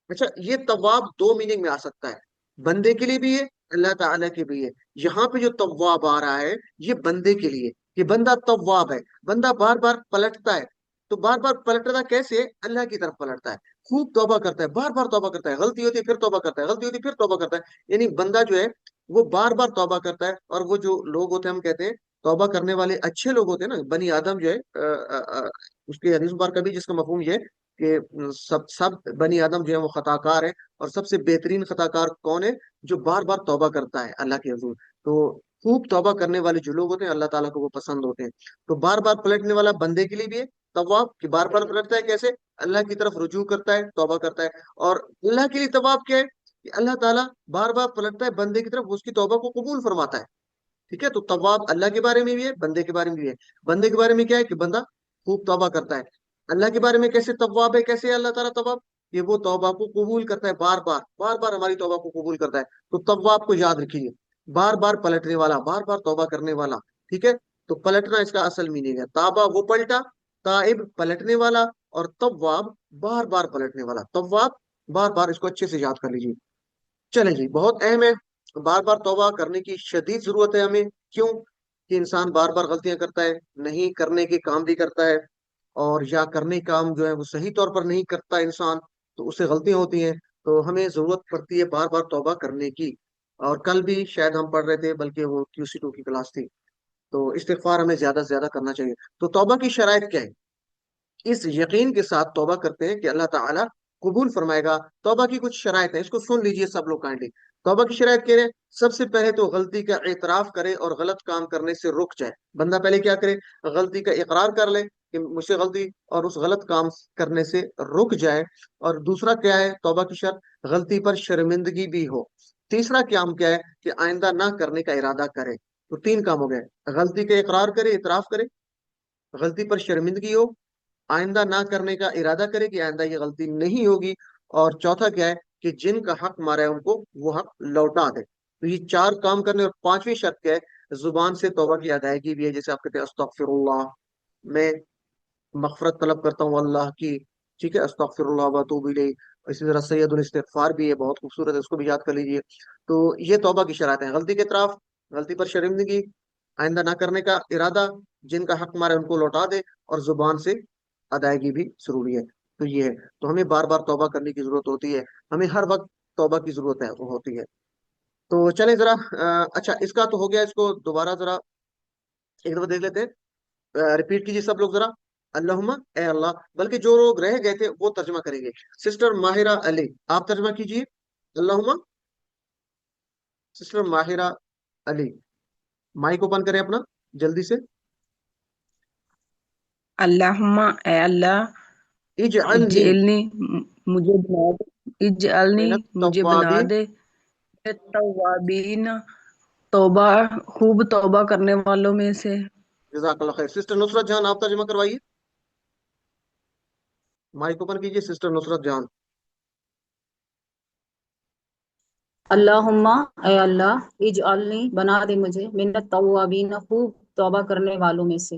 اچھا یہ تواب 2 میننگ میں آ سکتا ہے، بندے کے لیے بھی ہے، اللہ تعالیٰ کے بھی ہے۔ یہاں پہ جو تواب آ رہا ہے یہ بندے کے لیے، کہ بندہ تواب ہے، بندہ بار بار پلٹتا ہے، تو بار بار پلٹتا کیسے؟ اللہ کی طرف پلٹتا ہے، خوب توبہ کرتا ہے، بار بار توبہ کرتا ہے، غلطی ہوتی ہے پھر توبہ کرتا ہے، غلطی ہوتی ہے پھر توبہ کرتا ہے، یعنی بندہ جو ہے وہ بار بار توبہ کرتا ہے۔ اور وہ جو لوگ ہوتے ہیں ہم کہتے ہیں توبہ کرنے والے اچھے لوگ ہوتے ہیں نا، بنی آدم جو ہے اس کے حدیث مبارکہ بھی جس کا مفہوم یہ ہے کہ سب بنی آدم جو ہے وہ خطا کار ہے، اور سب سے بہترین خطا کار کون ہے؟ جو بار بار توبہ کرتا ہے اللہ کے حضور۔ تو خوب توبہ کرنے والے جو لوگ ہوتے ہیں اللہ تعالیٰ کو وہ پسند ہوتے ہیں۔ تو بار بار پلٹنے والا بندے کے لیے بھی ہے تواب، کہ بار بار پلٹتا ہے کیسے؟ اللہ کی طرف رجوع کرتا ہے، توبہ کرتا ہے۔ اور اللہ کے لیے تواب کیا ہے؟ کہ اللہ تعالیٰ بار بار پلٹتا ہے بندے کی طرف، اس کی توبہ کو قبول فرماتا ہے، ٹھیک ہے۔ تو تواب اللہ کے بارے میں بھی ہے، بندے کے بارے میں بھی ہے۔ بندے کے بارے میں کیا ہے؟ کہ بندہ خوب توبہ کرتا ہے۔ اللہ کے بارے میں کیسے تواب ہے؟ کیسے ہے اللہ تعالیٰ تواب؟ کہ وہ توبہ کو قبول کرتا ہے، بار بار بار بار ہماری توبہ کو قبول کرتا ہے۔ تو تواب کو یاد رکھیے، بار بار پلٹنے والا، بار بار توبہ کرنے والا، ٹھیک ہے۔ تو پلٹنا اس کا اصل میننگ ہے، تابا وہ پلٹا، تائب پلٹنے والا، اور تواب بار بار پلٹنے والا، تواب بار بار، اس کو اچھے سے یاد کر لیجیے۔ چلیں جی، بہت اہم ہے، بار بار توبہ کرنے کی شدید ضرورت ہے ہمیں، کیوں؟ کہ انسان بار بار غلطیاں کرتا ہے، نہیں کرنے کے کام بھی کرتا ہے، اور یا کرنے کام جو ہے وہ صحیح طور پر نہیں کرتا انسان، تو اس سے غلطیاں ہوتی ہیں، تو ہمیں ضرورت پڑتی ہے بار بار توبہ کرنے کی۔ اور کل بھی شاید ہم پڑھ رہے تھے، بلکہ وہ QC2 کی کلاس تھی، تو استغفار ہمیں زیادہ سے زیادہ کرنا چاہیے. تو توبہ کی شرائط کیا ہے؟ اس یقین کے ساتھ توبہ کرتے ہیں کہ اللہ تعالیٰ قبول فرمائے گا. توبہ کی کچھ شرائط ہیں، اس کو سن لیجئے سب لوگ کائنڈلی. توبہ کی شرائط کہہ رہے ہیں، سب سے پہلے تو غلطی کا اعتراف کرے اور غلط کام کرنے سے رک جائے. بندہ پہلے کیا کرے؟ غلطی کا اقرار کر لے کہ مجھ سے غلطی، اور اس غلط کام کرنے سے رک جائے. اور دوسرا کیا ہے توبہ کی شرط؟ غلطی پر شرمندگی بھی ہو. تیسرا کام کیا ہے کہ آئندہ نہ کرنے کا ارادہ کرے. تو 3 کام ہو گئے: غلطی کا اقرار کرے، اعتراف کرے، غلطی پر شرمندگی ہو، آئندہ نہ کرنے کا ارادہ کرے کہ آئندہ یہ غلطی نہیں ہوگی، اور چوتھا کیا ہے کہ جن کا حق مارا ہے ان کو وہ حق لوٹا دے. تو یہ 4 کام کرنے. اور 5ویں شرط کیا ہے؟ زبان سے توبہ کی ادائیگی بھی ہے. جیسے آپ کہتے ہیں استغفر اللہ، میں مغفرت طلب کرتا ہوں اللہ کی، ٹھیک ہے، استغفر اللہ واتوب الیہ. اسی طرح سید الاستغفار بھی ہے، بہت خوبصورت ہے، اس کو بھی یاد کر لیجئے. تو یہ توبہ کی شرائط ہیں: غلطی کے اعتراف، غلطی پر شرمندگی، آئندہ نہ کرنے کا ارادہ، جن کا حق مارا ہے ان کو لوٹا دے، اور زبان سے ادائیگی بھی ضروری ہے. تو یہ ہے. تو ہمیں بار بار توبہ کرنے کی ضرورت ہوتی ہے، ہمیں ہر وقت توبہ کی ضرورت ہے وہ ہوتی ہے. تو چلیں ذرا اچھا اس کا تو ہو گیا، اس کو دوبارہ ذرا ایک دفعہ دیکھ لیتے ہیں. ریپیٹ کیجیے سب لوگ ذرا. اللہم، اے اللہ. بلکہ جو لوگ رہ گئے تھے وہ ترجمہ کریں گے. سسٹر ماہرہ علی، آپ ترجمہ کیجیے. اللہم. سسٹر ماہرہ علی، مائک اوپن کریں اپنا جلدی سے. اللہم اے اللہ اجعلنی اجعلنی مجھے بنا دے اجعلنی من مجھے بنا التوابین. دے التوابین توبہ خوب توبہ کرنے والوں میں سے. جزاک اللہ خیر. سسٹر نصرت جان آپ ترجمہ کروائیے، مائک اوپن کیجیے سسٹر نصرت جان. اللہم اے اللہ اجعلنی بنا دے مجھے من التوابین خوب توبہ کرنے والوں میں سے.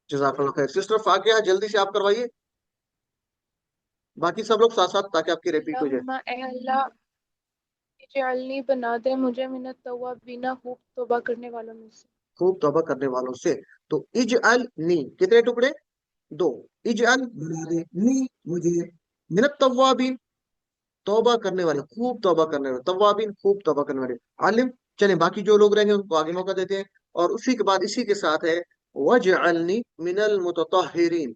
جزاک اللہ خیر. سسٹر فاقیہ جلدی سے آپ کروائیے، باقی سب لوگ ساتھ ساتھ تاکہ آپ کی ریپیٹ ہو جائے. اللہم اے اللہ اجعلنی بنا دے مجھے من التوابین خوب توبہ کرنے والوں میں سے. خوب توبہ کرنے والوں سے. تو اجعلنی کتنے ٹکڑے؟ 2. اجعل بنا دے نی مجھے، من التوابین توبہ کرنے والے، خوب توبہ کرنے والے، توابین خوب توبہ کرنے والے. عالم. چلیں باقی جو لوگ رہیں گے ان کو آگے موقع دیتے ہیں. اور اسی کے بعد اسی کے ساتھ ہے وجعلنی من المتطہرین،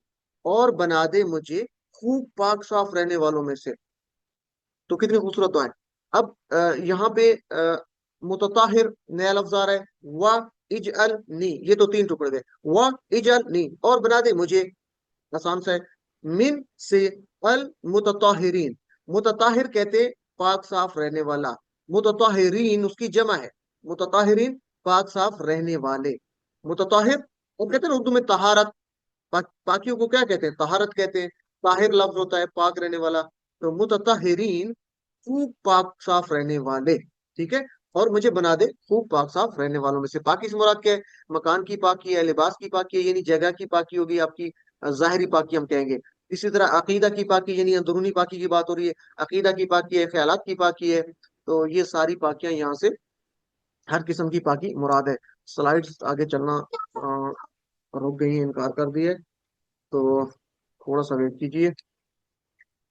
اور بنا دے مجھے خوب پاک صاف رہنے والوں میں سے. تو کتنی خوبصورت دعا ہے. اب یہاں پہ متطہر نیا لفظ آ رہا ہے. و اجعلنی، یہ تو 3 ٹکڑے گئے. و اجعلنی، اور بنا دے مجھے، آسان سا ہے، من سے المتطہرین. متطہر کہتے پاک صاف رہنے والا، متطہرین اس کی جمع ہے. متطہرین پاک صاف رہنے والے. متطہر وہ کہتے ہیں نا اردو میں طہارت، پاکیوں کو کیا کہتے ہیں؟ طہارت کہتے ہیں. طاہر لفظ ہوتا ہے پاک رہنے والا. تو متطہرین خوب پاک صاف رہنے والے، ٹھیک ہے. اور مجھے بنا دے خوب پاک صاف رہنے والوں میں سے. پاکی سے مراد کیا ہے؟ مکان کی پاکی ہے، لباس کی پاکی ہے، یعنی جگہ کی پاکی ہوگی، آپ کی ظاہری پاکی ہم کہیں گے. اسی طرح عقیدہ کی پاکی یعنی اندرونی پاکی کی بات ہو رہی ہے. عقیدہ کی پاکی ہے، خیالات کی پاکی ہے. تو یہ ساری پاکیاں یہاں سے ہر قسم کی پاکی مراد ہے. سلائیڈز آگے چلنا رک گئی ہیں، انکار کر دیے، تو تھوڑا سا ویٹ کیجیے.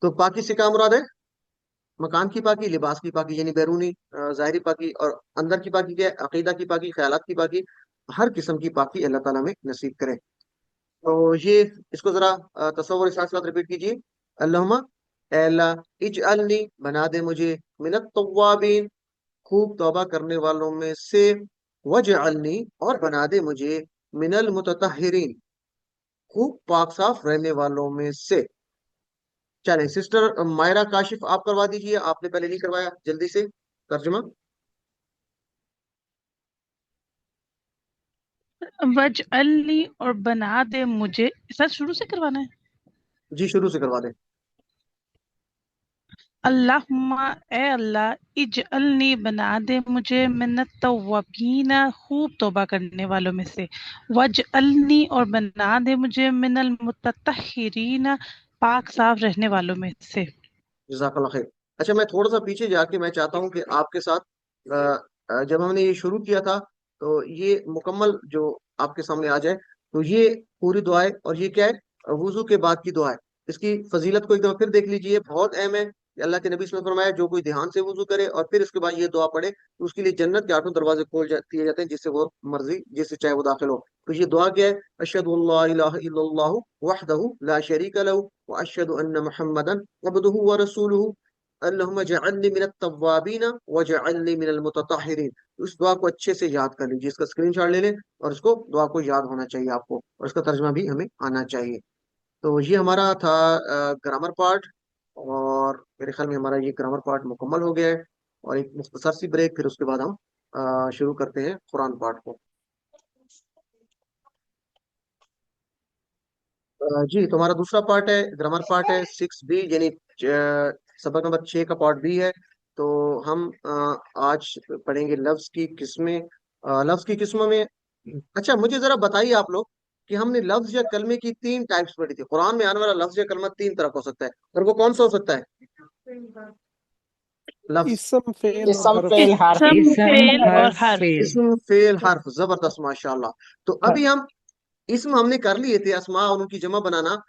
تو پاکی سے کیا مراد ہے؟ مکان کی پاکی، لباس کی پاکی یعنی بیرونی ظاہری پاکی، اور اندر کی پاکی کیا ہے؟ عقیدہ کی پاکی، خیالات کی پاکی. ہر قسم کی پاکی اللہ تعالیٰ میں نصیب کرے. تو یہ اس کو ذرا تصور کے ساتھ ساتھ ریپیٹ کیجیے. اللہم اے اللہ اجعلنی بنا دے مجھے من التوابین خوب توبہ کرنے والوں میں سے، وجعلنی اور بنا دے مجھے من المتطہرین خوب پاک صاف رہنے والوں میں سے. چلیں سسٹر مائرہ کاشف آپ کروا دیجئے، آپ نے پہلے نہیں کروایا، جلدی سے ترجمہ. وجعلنی اور بنا دے مجھے، سر شروع سے کروانا ہے؟ جی شروع سے کروا دیں. اللہم اے اللہ اجعلنی بنا دے مجھے من التوابین خوب توبہ کرنے والوں میں سے، وجعلنی اور بنا دے مجھے من المتطہرین پاک صاف رہنے والوں میں سے. جزاک اللہ خیر. اچھا میں تھوڑا سا پیچھے جا کے میں چاہتا ہوں کہ آپ کے ساتھ جب ہم نے یہ شروع کیا تھا تو یہ مکمل جو آپ کے سامنے آ جائے. تو یہ پوری دعائیں، اور یہ کیا ہے؟ وضو کے بعد کی دعا ہے. اس کی فضیلت کو ایک دفعہ پھر دیکھ لیجئے، بہت اہم ہے. अल्लाह के नबी ने फरमाया जो कोई ध्यान से वुजू करे और फिर उसके बाद ये दुआ पढ़े तो उसके लिए जन्नत के 8 दरवाजे खोल दिए जाते हैं, जिससे वो मर्जी जिससे चाहे वो दाखिल हो। तो ये दुआ क्या है? अशहदु अल्ला इलाहा इल्लल्लाहु वहदहु ला शरीका लहु व अशहदु अन्ना मुहम्मदन अब्दुहु व रसूलुहु अल्लाहुम्मा जअलनी मिनत तव्वाबीन व जअलनी मिनल मुतताहिरीन। उस दुआ को अच्छे से याद कर लीजिए, इसका स्क्रीनशॉट ले लें और इसको दुआ को याद होना चाहिए आपको, और इसका तर्जुमा भी हमें आना चाहिए। तो ये हमारा था ग्रामर पार्ट, और मेरे ख्याल में हमारा ये ग्रामर पार्ट मुकम्मल हो गया है। और एक मुख्तसर सी ब्रेक, फिर उसके बाद हम शुरू करते हैं कुरान पार्ट को। जी, तो हमारा दूसरा पार्ट है, ग्रामर पार्ट है 6B, यानी सबक नंबर 6 का पार्ट B है। तो हम आज पढ़ेंगे लफ्ज की किस्में। लफ्ज की किस्मों में, अच्छा मुझे जरा बताइए आप लोग कि हमने लफ्ज या कलमे की 3 टाइप्स पढ़ी थी। कुरान में आने वाला लफ्ज या कलमा 3 तरह का हो सकता है, और वो कौन सा हो सकता है? लफ्ज, इसम फेल इसम और हर्फ। फेल हर्फ। इसम फेल और हर्फ। इसम फेल हर्फ, जबरदस्त माशाल्लाह। तो अभी हम इसम हमने कर लिए थे, अस्मा और उनकी जमा बनाना।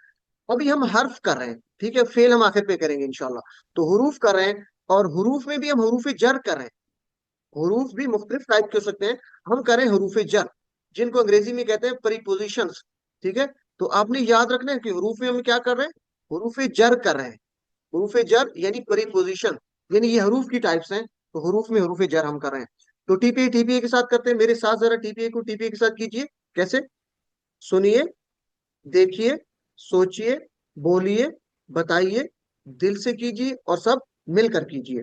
अभी हम हर्फ कर रहे हैं, ठीक है, फेल हम आखिर पे करेंगे इंशाल्लाह। तो हुरूफ कर रहे हैं, और हुरूफ में भी हम हुरूफ जर कर रहे हैं। हुरूफ भी मुख्तलिफ टाइप के हो सकते हैं, हम करें हुरूफ जर, जिनको अंग्रेजी में कहते हैं प्रीपोजिशंस, ठीक है। तो आपने याद रखना है कि हुरूफ में हम क्या कर रहे हैं? हुरूफ जर कर रहे हैं। हुरूफ जर यानी प्रीपोजिशन, यानी ये हरूफ की टाइप्स हैं। तो हुरूफ में हुरूफ जर हम कर रहे हैं। तो टीपीए के साथ करते हैं, मेरे साथ जरा टीपीए को टीपीए के साथ कीजिए। कैसे? सुनिए, देखिए, सोचिए, बोलिए, बताइए, दिल से कीजिए, और सब मिलकर कीजिए।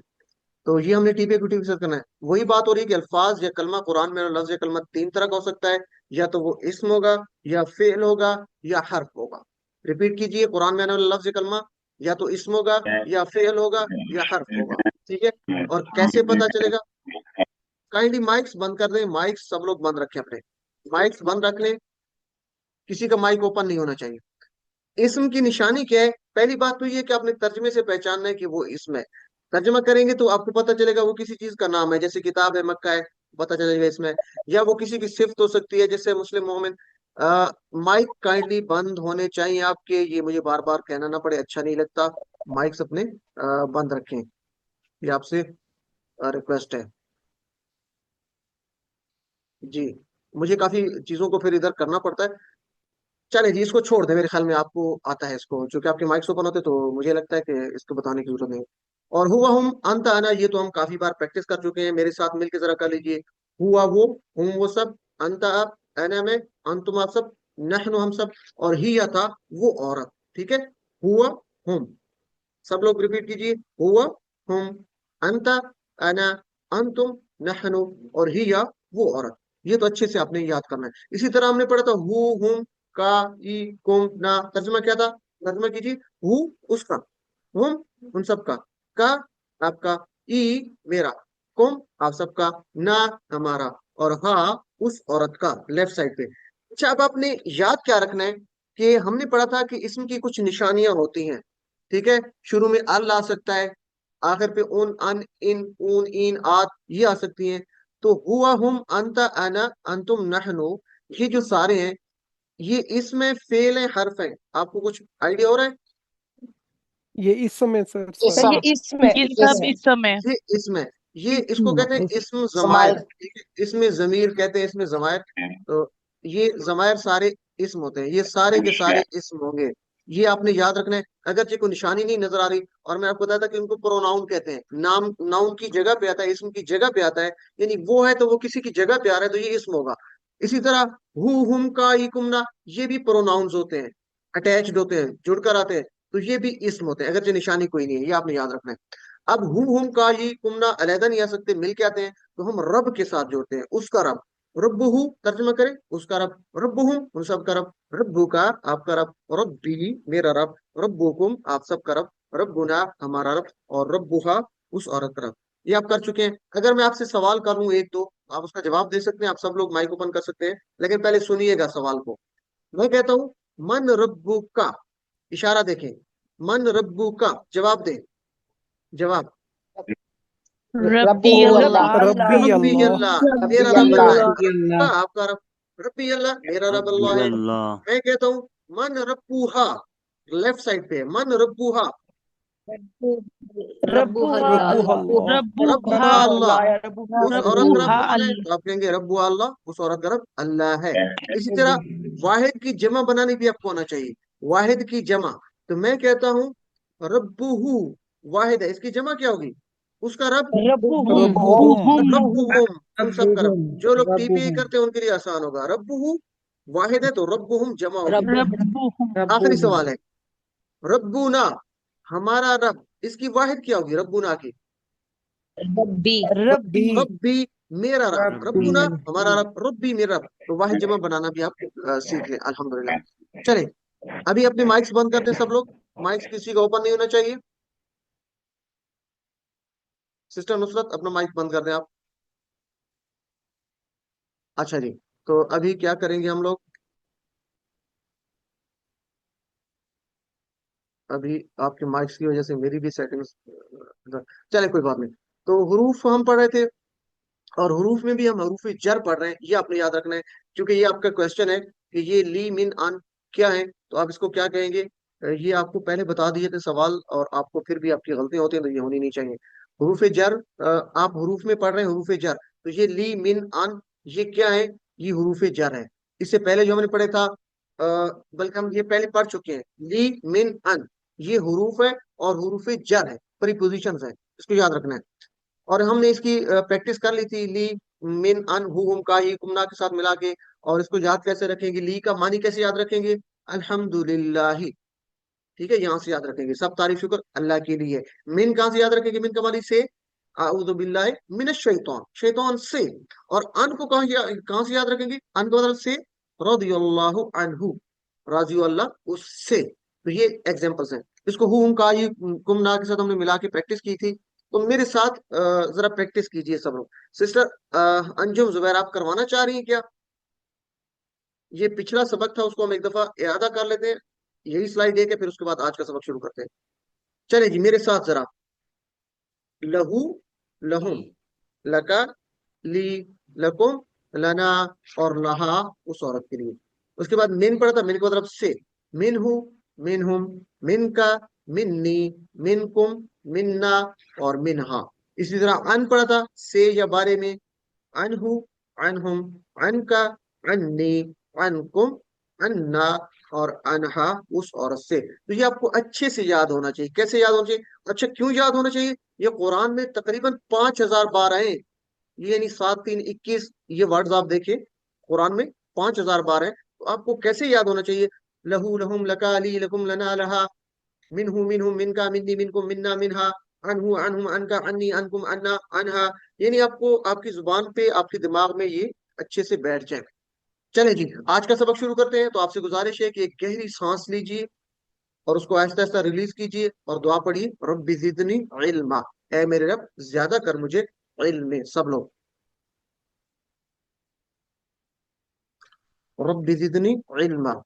तो ये हमने टीपीए को टीपीए के साथ करना है। वही बात हो रही है कि अल्फाज या कलमा, कुरान में लफ्ज या कलमा 3 तरह का हो सकता है, या तो वो इस्म होगा, या फेल होगा, या हर्फ होगा। रिपीट कीजिए, कुरान में आने वाला लफ्ज या कलमा या तो इस्म होगा, या फेल होगा, या हर्फ होगा, ठीक है। और कैसे पता चलेगा? काइंडली माइक्स बंद कर दें, माइक्स सब लोग बंद रखें, अपने माइक्स बंद रख लें, किसी का माइक ओपन नहीं होना चाहिए। इस्म की निशानी क्या है? पहली बात तो ये कि आपने तर्जमे से पहचानना है कि वो इस्म है। तर्जमा करेंगे तो आपको पता चलेगा वो किसी चीज का नाम है, जैसे किताब है, मक्का है, पता चलेगा इसमें। या वो किसी की सिफ्त हो सकती है, जैसे मुस्लिम मोमिन। माइक काइंडली बंद होने चाहिए आपके, ये मुझे बार बार कहना ना पड़े, अच्छा नहीं लगता। माइक्स अपने बंद रखें, ये आपसे रिक्वेस्ट है जी। मुझे काफी चीजों को फिर इधर करना पड़ता है। चले जी, इसको छोड़ दे, मेरे ख्याल में आपको आता है इसको, क्योंकि आपके माइक्स ओपन होते तो मुझे लगता है कि इसको बताने की जरूरत नहीं। और हुआ हम अंत आना, ये तो हम काफी बार प्रैक्टिस कर चुके हैं, मेरे साथ मिलकर जरा कर लीजिए। हुआ वो, हुम वो सब, अंत आप, अना में, अंतुम आप सब, नहनु हम सब, और हिया था वो औरत, ठीक है। हुआ हुम, सब लोग रिपीट कीजिए। हुआ हुम, अंत, अना, अंतुम, नहनु, और हिया वो औरत। ये तो अच्छे से आपने याद करना है। इसी तरह हमने पढ़ा था हु, हुम, का, ई, कुम, ना। तर्जुमा क्या था? तर्जुमा कीजिए। हु उसका, हुम उन सबका, का आपका, ई मेरा, कुम आप सबका, ना हमारा, और हा उस औरत का, लेफ्ट साइड पे। अच्छा, अब आपने याद क्या रखना है कि हमने पढ़ा था कि इसम की कुछ निशानियां होती हैं, ठीक है। शुरू में अल आ सकता है, आखिर पे उन, अन, इन, ऊन, इन, आत, ये आ सकती हैं। तो हुआ हुम, अंत, अना, अंतुम, नहनु, ये जो सारे हैं, ये इसमें फेल है, हर्फ है। आपको कुछ आइडिया हो रहा है? ये इसम है सर, इसम, सारे। ये सब इस समय। ये इसमें, ये इसको कहते हैं इसम जमायर, समाइल। ठीक है? इसमें जमीर कहते हैं, इसमें जमायर। तो ये जमायर सारे इसम होते हैं, ये सारे के सारे इसम होंगे। ये आपने याद रखना है। अगर कोई निशानी नहीं नजर आ रही, और मैं आपको बताया था कि उनको प्रोनाउन कहते हैं, नाम नाउन की जगह पे आता है, इसम की जगह पे आता है, यानी वो है तो वो किसी की जगह पे आ रहा है, तो ये इसम होगा। इसी तरह हु, हुम, का, ई, कुमना, ये भी प्रोनाउंस होते हैं, अटैच्ड होते हैं, जुड़कर आते हैं, तो ये भी इसम होते हैं, अगर जो निशानी कोई नहीं है, ये आपने याद रखना है। अब हु, हुम, का, ई, कुमना अलहदा नहीं आ सकते, मिल के आते हैं, तो हम रब के साथ जोड़ते हैं, उसका रब। रब्बुहु तर्जुमा करें, उसका रब। रब्बुहुम उन सब का रब। रब्बु का आपका रब। रब्बी मेरा रब। रब्बुकुम आप सब का रब। रब्बुना हमारा रब। और रब्बुहा उस औरत का रब। ये आप कर चुके हैं। अगर मैं आपसे सवाल करूं एक, तो आप उसका जवाब दे सकते हैं, आप सब लोग माइक ओपन कर सकते हैं, लेकिन पहले सुनिएगा सवाल को। मैं कहता हूं मन रब्बु का, इशारा देखें, मन रब्बु का, जवाब दें। जवाब। रब्बी अल्लाह। रब्बी रब्बी अल्लाह। अल्लाह, मेरा रब रब्बी अल्लाह है। अल्लाह। आपका आपका रब रब्बी अल्लाह, मेरा रब अल्लाह है। मैं कहता हूँ मन रब्बुहा, लेफ्ट साइड पे मन रब्बुहा, रब्बुहा रब्बुहा अल्लाह अल्लाह रब्बुहा रब्बुहा अल्लाह। रब्बुहा उस औरत का रब रब्बुहा कौन है? अल्लाह। तो आप कहेंगे रब्बु अल्लाह, उस औरत का रब अल्लाह है। इसी तरह वाहिद की जमा बनानी भी आपको आना चाहिए, वाहिद की जमा। तो मैं कहता हूँ रब्बुहु, वाहिद है, इसकी जमा क्या होगी? उसका रब रब्बुहुम रब्बुहुम रब्बुहुम, उन सब का रब। जो लोग पीपीए रब्बुहुम करते हैं उनके लिए आसान होगा, रब्बुहु वाहिद है तो रब्बुहुम जमा होगी। रब्बुहुम आखिरी रब्बुहुम सवाल है, रब्बुना, हमारा रब, इसकी वाहिद क्या होगी रब्बुना की? रब्बी रब्बी रब्बी, मेरा रब। रब्बी रब्बुना हमारा रब, रब्बी मेरा रब। तो वाहिद जमा बनाना भी आप सीख लें, अल्हम्दुलिल्लाह। चले, अभी अपने माइक्स बंद करते हैं सब लोग। माइक्स किसी का ओपन नहीं होना चाहिए। सिस्टर नुसरत, अपना माइक बंद कर दें आप। अच्छा जी, तो अभी क्या करेंगे हम लोग? अभी आपके माइक्स की वजह से मेरी भी सेटिंग्स, चले कोई बात नहीं। तो हुरूफ हम पढ़ रहे थे, और हरूफ में भी हम हरूफ जर पढ़ रहे हैं, ये आपने याद रखना है, क्योंकि ये आपका क्वेश्चन है कि ये ली मिन अन क्या है, तो आप इसको क्या कहेंगे। ये आपको पहले बता दिए थे सवाल, और आपको फिर भी आपकी गलती होती है तो ये होनी नहीं चाहिए। हरूफ जर, आप हरूफ में पढ़ रहे हैं हरूफ जर, तो ये ली मिन अन ये क्या है? ये हरूफ जर है। इससे पहले जो हमने पढ़े था, बल्कि हम ये पहले पढ़ चुके हैं, ली मिन अन ये हरूफ है और हरूफ जर है, प्रीपोजिशन है, इसको याद रखना है। और हमने इसकी प्रैक्टिस कर ली थी, ली मिन अन हुम का ही कुमना के साथ मिला के। और इसको याद कैसे रखेंगे, ली का मानी कैसे याद रखेंगे? अल्हम्दुलिल्लाह। ठीक है, यहाँ से याद रखेंगे, सब तारीफ शुक्र अल्लाह के लिए। मिन कहाँ से याद रखेंगे? मिन का मानी से, आऊज़ु बिल्लाहि मिनश शैतान, शैतान से। और अन को कहाँ से याद रखेंगे? अन का मतलब से, रदियल्लाहु अन्हु, राजी अल्लाह उससे। तो ये एग्जांपल्स हैं। इसको हुम का ही कुमना के साथ हमने मिला के प्रैक्टिस की थी। तो मेरे साथ जरा प्रैक्टिस कीजिए सब लोग। सिस्टर अंजुम जुबैर, आप करवाना चाह रही हैं क्या? ये पिछला सबक था, उसको हम एक दफा इयादा कर लेते हैं, यही स्लाइड देके फिर उसके बाद आज का सबक शुरू करते हैं। चले जी मेरे साथ जरा, लहू, लहुम, लका, ली, लकुम, लना, और लहा उस औरत के लिए। उसके बाद मिन पढ़ा था, मिन की तरफ से, मिनहु, मिनहुम, मिनका, मिन्नी, मिनकुम, मिन्ना, और मिनहा। इसी तरह अन पढ़ा था से या बारे में, अनहु, अनहुम, अनका, अन्नी, अनकुम, अन्ना, और अनहा उस औरत से। तो ये आपको अच्छे से याद होना चाहिए। कैसे याद होना चाहिए? अच्छा, क्यों याद होना चाहिए? ये कुरान में तकरीबन 5000 बार आए। ये यानी 7 3 21, ये वर्ड्स आप देखिए, कुरान में 5000 बार है। तो आपको कैसे याद होना चाहिए? लहू, लहुम, लका, ली, लकुम, लना, लहा, मिनहु, मिनहुम, मिनका, मिन्नी, मिनकुम, मिन्ना, मिनहा, अनहु, अनहुम, अनका, अन्नी, अनकुम, अन्ना, अनहा। यानी आपको आपकी जुबान पे, आपके दिमाग में ये अच्छे से बैठ जाए। चले जी, आज का सबक शुरू करते हैं। तो आपसे गुजारिश है कि एक गहरी सांस लीजिए और उसको आहिस्ता आहिस्ता रिलीज कीजिए, और दुआ पढ़िए, रब्बि ज़िदनी इल्मा, ऐ मेरे रब ज्यादा कर मुझे इल्म में। सब लोग, रब्बि ज़िदनी इल्मा।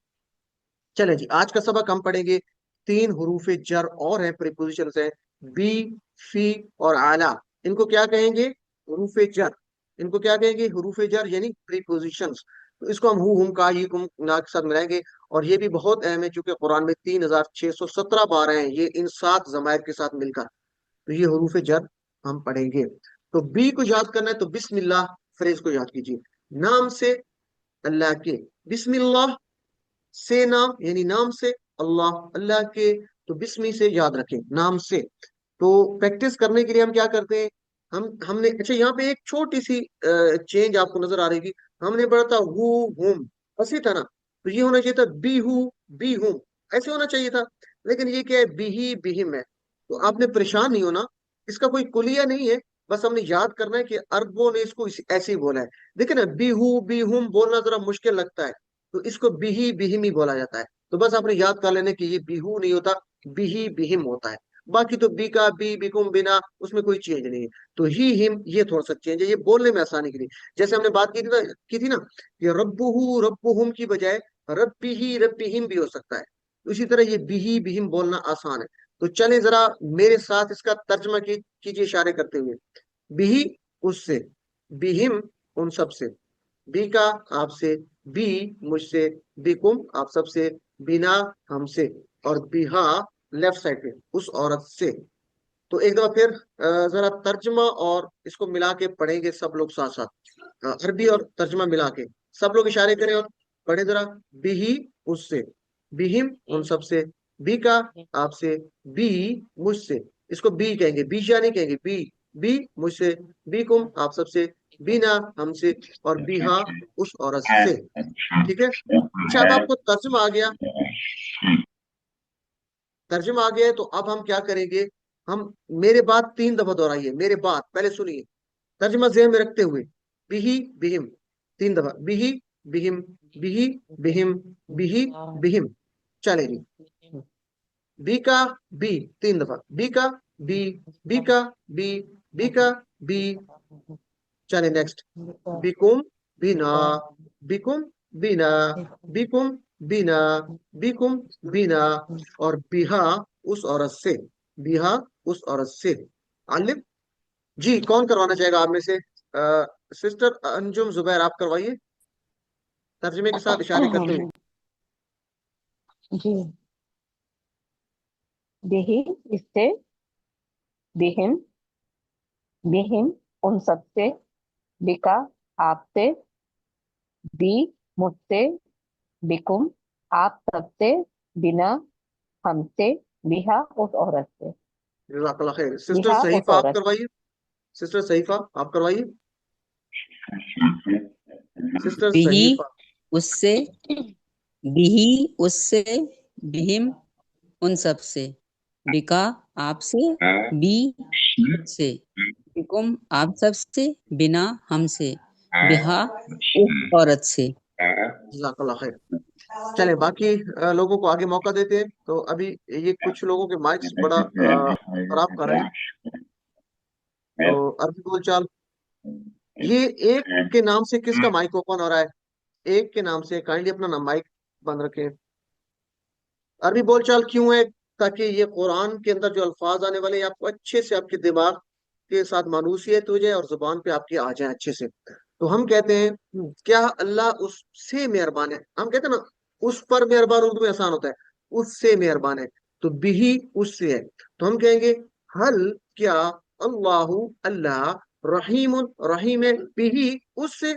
चले जी, आज का सबक हम पढ़ेंगे 3 हरूफ जर और हैं, प्रीपोजिशन है, बी, फी और आला। इनको क्या कहेंगे? हरूफ जर। इनको क्या कहेंगे? हरूफ जर यानी प्रीपोजिशंस। तो इसको हम हुम का ही कुम ना के साथ मिलाएंगे। और ये भी बहुत अहम है, चूंकि कुरान में 3617 बार हैं ये, इन 7 जमायर के साथ मिलकर। तो ये हरूफ जर हम पढ़ेंगे। तो बी को याद करना है तो बिस्मिल्लाह फ्रेज को याद कीजिए, नाम से, अल्लाह के। बिस्मिल्लाह से नाम, यानी नाम से, अल्लाह अल्लाह के। तो बिस्मी से याद रखें, नाम से। तो प्रैक्टिस करने के लिए हम क्या करते हैं, हमने, अच्छा यहाँ पे एक छोटी सी चेंज आपको नजर आ रही थी। हमने पढ़ा था हु हुम, ऐसे था ना, तो ये होना चाहिए था बी हु, बी हुम, ऐसे होना चाहिए था। लेकिन ये क्या है, बिही बिहिम है। तो आपने परेशान नहीं होना, इसका कोई कुलिया नहीं है। बस हमने याद करना है कि अरबों ने इसको ऐसे ही बोला है। देखिए ना, बिहू बिहुम बोलना जरा मुश्किल लगता है, तो इसको बिही बिहिमी बोला जाता है। तो बस आपने याद कर लेना कि ये बिहू नहीं होता, बिही बिहिम होता है। बाकी तो बी का, बी, बिकुम, बिना, उसमें कोई चेंज नहीं है। तो ही हिम ये थोड़ा सा चेंज है, ये बोलने में आसानी के लिए। जैसे हमने बात की थी ना कि रब्बुहु रब्बुहुम की बजाय रब्बिही रब्बिहिम भी हो सकता है। तो इसी तरह ये बिही बिहिम बोलना आसान है। तो चलें जरा मेरे साथ इसका तर्जमा कीजिए इशारे करते हुए। बिही उससे, बिहिम उन सब से, बी का आपसे, बी मुझसे, बिकुम आप सबसे, बिना हमसे, और बिहा لیفٹ سائڈ پہ، اس عورت سے. تو ایک دفعہ پھر ذرا ترجمہ اور اس کو ملا کے پڑھیں گے سب لوگ ساتھ ساتھ. عربی اور ترجمہ ملا کے سب لوگ اشارے کریں اور پڑھیں ذرا. بھی اس سے، بہم ان سب سے، بی کا آپ سے، بی مجھ سے. اس کو بی کہیں گے، بیشا نہیں کہیں گے، بی مجھ سے، بی کم آپ سب سے، بینا ہم سے، اور بیہا اس عورت سے. ٹھیک ہے. اچھا اب آپ کو ترجمہ آ گیا، ترجمہ آ گیا ہے، تو اب ہم کیا کریں گے؟ ہم میرے بات 3 دفعہ دہرائیے، میرے بات پہلے سنیے، ترجمہ ذہن میں رکھتے ہوئے. بھی بہم 3 دفعہ، بھی بہم، بھی بہم، بھی بہم. چلے جی. بی کا بی 3 دفعہ، بی کا بی، بی کا بی، بی کا بی. چلے نیکسٹ. بیکم بینا، بیکم بینا، بیکم بینا، بیکم بینا، اور بیہا اس عورت سے، بیہا اس عورت سے. عالم جی کون کروانا چاہے گا آپ میں سے؟ سسٹر انجم زبیر آپ کروائیے ترجمے کے ساتھ اشارے کرتے ہوئے. جی. بہی اس سے، بہم بہم ان سب سے، بکا آپ سے، بی مجھ سے، بکم آپ سب سے، بنا ہم سے، بہا اس عورت سے. جزاک اللہ خیر. سسٹر بہا اس صحیفہ آپ عورت. کروائیے، سسٹر صحیفہ آپ کروائیے، سسٹر بھی صحیفہ. اس سے، بھی اس سے، بہم ان سب سے، بکا آپ سے، بی سے، بکم آپ سب سے، بنا ہم سے، بہا اس عورت سے. جزاک اللہ خیر. چلیں باقی لوگوں کو آگے موقع دیتے ہیں. تو ابھی یہ کچھ لوگوں کے مائکس بڑا خراب کر رہے ہیں. تو عربی بول چال، یہ ایک کے نام سے کس کا مائک اوپن ہو رہا ہے؟ ایک کے نام سے کائنڈلی اپنا نام مائک بند رکھیں. عربی بول چال کیوں ہے؟ تاکہ یہ قرآن کے اندر جو الفاظ آنے والے ہیں آپ کو اچھے سے آپ کے دماغ کے ساتھ مانوسیت ہو جائے اور زبان پہ آپ کی آ جائیں اچھے سے. تو ہم کہتے ہیں کیا اللہ اس سے مہربان ہے؟ ہم کہتے ہیں نا اس پر مہربان، اردو میں آسان ہوتا ہے، اس سے مہربان ہے. تو بھی اس سے ہے، تو ہم کہیں گے حل کیا اللہ، اللہ رحیم، رحیم ہے بھی اس سے.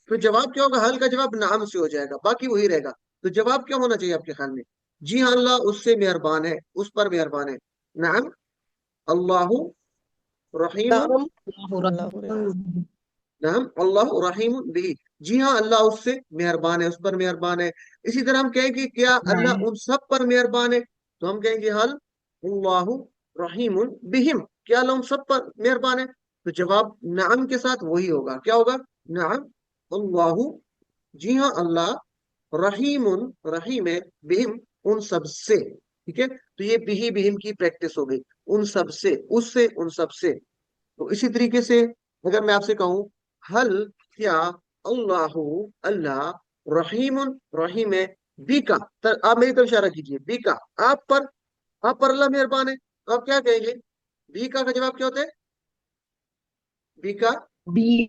تو جواب کیا ہوگا؟ حل کا جواب نعم سے ہو جائے گا، باقی وہی رہے گا. تو جواب کیا ہونا چاہیے آپ کے خیال میں؟ جی ہاں اللہ اس سے مہربان ہے، اس پر مہربان ہے. نعم اللہ رحیم، نعم اللہ نعم اللہ رحیم بھی. جی ہاں اللہ اس سے مہربان ہے، اس پر مہربان ہے. اسی طرح ہم کہیں گے کیا اللہ ان سب پر مہربان ہے؟ تو ہم کہیں گے حل اللہ رحیم بہم، کیا اللہ ان سب پر مہربان ہے؟ تو جواب نعم کے ساتھ وہی ہوگا. کیا ہوگا؟ نعم اللہ، جی ہاں اللہ، رحیم، رحیم ہے، بہم ان سب سے. ٹھیک ہے. تو یہ بھی بہم کی پریکٹس ہو گئی، ان سب سے، اس سے، ان سب سے. تو اسی طریقے سے اگر میں آپ سے کہوں حل کیا اللہ، اللہ رحیم، رحیم ہے بی کا، آپ میری طرف اشارہ کیجئے، بی کا آپ پر، آپ پر اللہ مہربان ہے. تو آپ کیا کہیں گے؟ بی کا جواب کیا ہوتا ہے؟ بی کا بی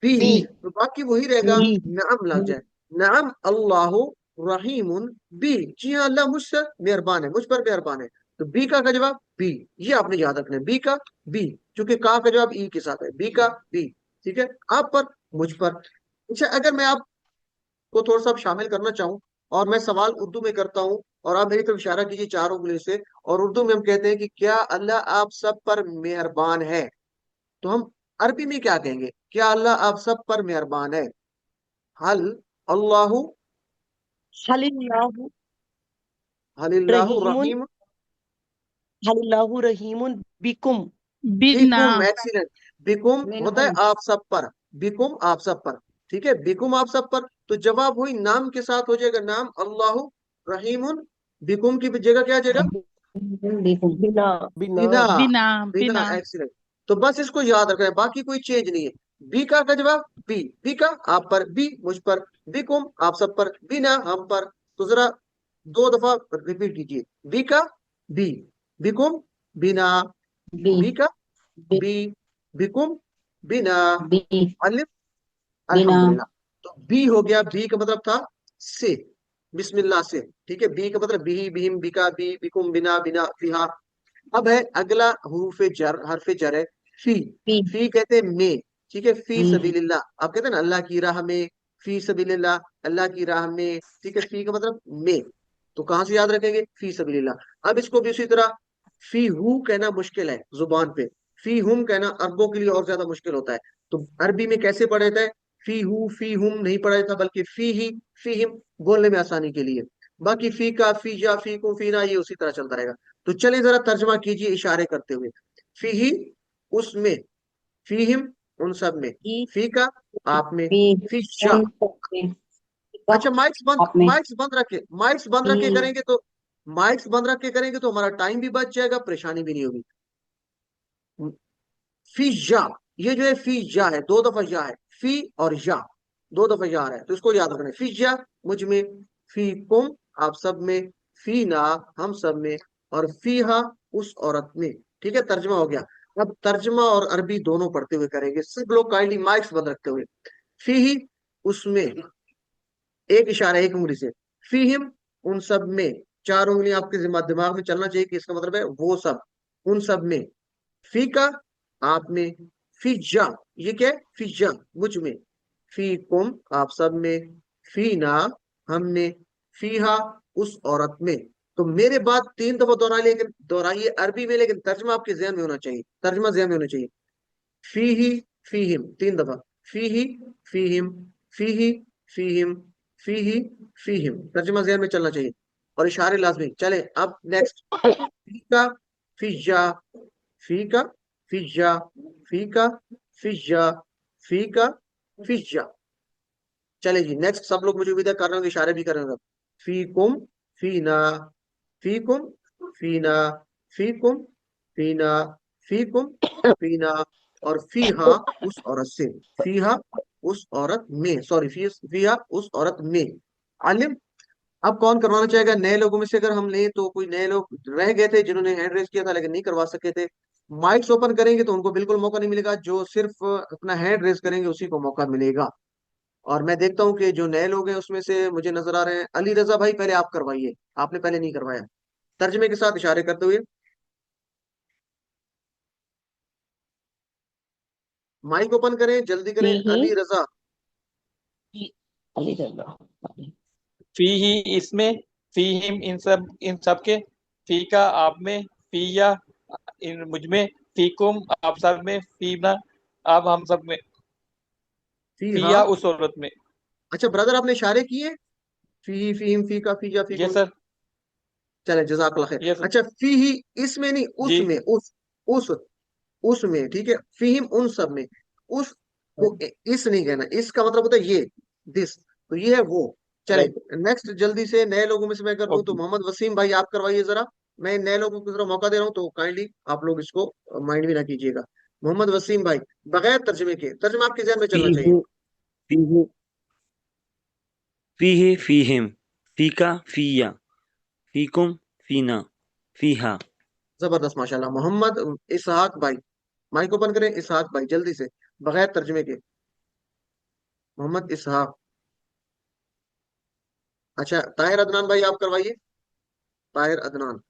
بی. بی تو باقی وہی رہے گا، بی نعم لگ جائے. نعم اللہ رحیم بی، جی ہاں اللہ مجھ سے مہربان ہے، مجھ پر مہربان ہے. تو بی کا جواب بی. یہ آپ نے یاد رکھنا ہے، بی کا بی، چونکہ کا جواب ای کے ساتھ ہے، بی کا بی. ٹھیک ہے. آپ پر، مجھ پر. اچھا اگر میں آپ کو تھوڑا سا شامل کرنا چاہوں اور میں سوال اردو میں کرتا ہوں اور آپ میری طرف اشارہ کیجیے 4 انگلیوں سے، اور اردو میں ہم کہتے ہیں کہ کیا اللہ آپ سب پر مہربان ہے، تو ہم عربی میں کیا کہیں گے؟ کیا اللہ آپ سب پر مہربان ہے؟ حل اللہ، حل اللہ حل اللہ رحیم، رحیم حل اللہ رحیم بکم. بنا بکم. ایکسیلنٹ. بکم ہوتا ہے منہم. آپ سب پر، بکم آپ سب پر. ٹھیک ہے. بکم آپ سب پر. تو جواب ہوئی نام کے ساتھ ہو جائے گا، نام اللہ رحیم. بکم کی جگہ کیا جائے گا؟ بکم. بنا بنا. بنا. بنا بنا. بنا ایکسیلنٹ. تو بس اس کو یاد رکھنا ہے، باقی کوئی چینج نہیں ہے. بی کا جواب بی، بی کا آپ پر، بی مجھ پر، بکم آپ سب پر، بنا ہم پر. تو ذرا 2 دفعہ ریپیٹ کیجیے، بی کا بی، بکم بنا، بی بی کا بی بی، بکم بنا. بی الف بنا. الحمدللہ. تو بی ہو گیا، بی کا مطلب تھا سے. बिस्मिल्लाह से, ठीक है। बी का मतलब बिही, बिहिम, बिका, बी, बिकुम, बिना, बिना, फिहा। अब है अगला हुरूफ जर, हरफ जर है फी। फी फी कहते हैं में, ठीक है। फी हम्म, सबीलिल्लाह, आप कहते हैं ना अल्लाह की राह में, फी सबीलिल्लाह, अल्लाह की राह में, ठीक है। फी का मतलब में, तो कहाँ से याद रखेंगे, फी सबीलिल्लाह। अब इसको भी उसी तरह फी हु कहना मुश्किल है जुबान पे, फी हुम कहना अरबों के लिए और ज्यादा मुश्किल होता है। तो अरबी में कैसे पढ़ा जाता है, फी हु फी हुम नहीं पढ़ा जाता, बल्कि फी ही फी हिम, बोलने में आसानी के लिए। बाकी फी का, फी जा, फी को, फी ना, ये उसी तरह चलता रहेगा। तो चलिए जरा तर्जमा कीजिए इशारे करते हुए। फी ही उसमें, फी हिम उन सब में, फी फी का आप में, फी फी जा। उन सब में, अच्छा माइक्स बंद, आप में, माइक्स बंद रखे, माइक्स बंद रख के फी करेंगे तो, माइक्स बंद रख के करेंगे तो हमारा टाइम भी बच जाएगा, परेशानी भी नहीं होगी। फी जा, ये जो है फी जा है, दो दफा जा है, फी और या, दो दफा जा रहा है, तो इसको याद रखना है। फी जा मुझ में, फी कुम आप सब में, फी ना हम सब में, और फी हा उस औरत में। ठीक है, तर्जमा हो गया। अब तर्जमा और अरबी दोनों पढ़ते हुए करेंगे सब लोग, काइंडली माइक्स बंद रखते हुए। फी ही उसमें, एक इशारा एक उंगली से, फी हिम उन सब में, चार उंगली आपके दिमाग में चलना चाहिए कि इसका मतलब है वो सब, उन सब में। फी का आप में, फी जा ये क्या है, फी जा मुझ में, फी कुम आप सब में, फी ना हमने, फी हा उस औरत में। तो मेरे बाद तीन दफा दोहराइए अरबी में, लेकिन तर्जमा आपके ज़हन में होना चाहिए, तर्जमा ज़हन में होना चाहिए। फी ही फी हिम तीन दफा, फी ही फी हिम, फी ही फी हिम, फी ही फी हिम, तर्जमा ज़हन में चलना चाहिए और इशारे लाजमी। चले अब नेक्स्ट, फी का फी जा, फी का फी जा, फी का फी जा, फी का फी जा। चले जी नेक्स्ट, सब लोग मुझे विदा कर रहे होंगे, इशारे भी कर रहे होंगे। फी कुम फी ना, फी कुम फी ना, फी कुम फी ना, फी कुम फी ना, और फी हा उस औरत से, फी हा उस औरत में, सॉरी फी हा उस औरत में। आलिम, अब कौन करवाना चाहेगा नए लोगों में से? अगर हम लें तो कोई नए लोग रह गए थे जिन्होंने हैंड रेस किया था लेकिन नहीं करवा सके थे, माइक्स ओपन करेंगे तो उनको बिल्कुल मौका नहीं मिलेगा, जो सिर्फ अपना हैंड रेस करेंगे उसी को मौका मिलेगा। और मैं देखता हूँ कि जो नए लोग हैं उसमें से मुझे नजर आ रहे हैं, अली रजा भाई पहले आप करवाइए, आपने पहले नहीं करवाया, तर्जमे के साथ इशारे करते हुए। माइक ओपन करें, जल्दी करें, फीही अली रजा। अली रज़ा, फी ही इसमें, फी हिम इन सब के, फी का आप में, फी या इन मुझ में, फी कुम आप सब में, फी ना आप हम सब में, फी फी हा, या उस औरत में। अच्छा ब्रदर आपने इशारे किए, फी फीम फी का फी जा फी ये कुम, सर, चले जजाकल्लाह खैर। ये सर अच्छा फी ही इसमें नहीं, जी। उसमें, उस उसमें, ठीक है। फीहिम उन सब में, उस को इस नहीं कहना, इसका मतलब होता है ये, दिस, तो ये है वो। चले राइट, नेक्स्ट, जल्दी से नए लोगों में से मैं कर दूं तो ओके। मोहम्मद वसीम भाई आप करवाइए जरा। मैं नए लोगों को जरा मौका दे रहा हूँ, तो काइंडली आप लोग इसको माइंड भी ना कीजिएगा। मोहम्मद वसीम भाई, बगैर तर्जमे के, तर्जमा आपके जहन में चलना चाहिए। फीहु फीहु फीहे फीहिम, फीका फीया, फीकुम फीना, फीहा। जबरदस्त माशाल्लाह। मोहम्मद इसहाक भाई, माइक ओपन करें, इसहाक भाई जल्दी से, बगैर तर्जमे के, मोहम्मद इसहाक। अच्छा ताहिर अदनान भाई आप करवाइए, ताहिर अदनान।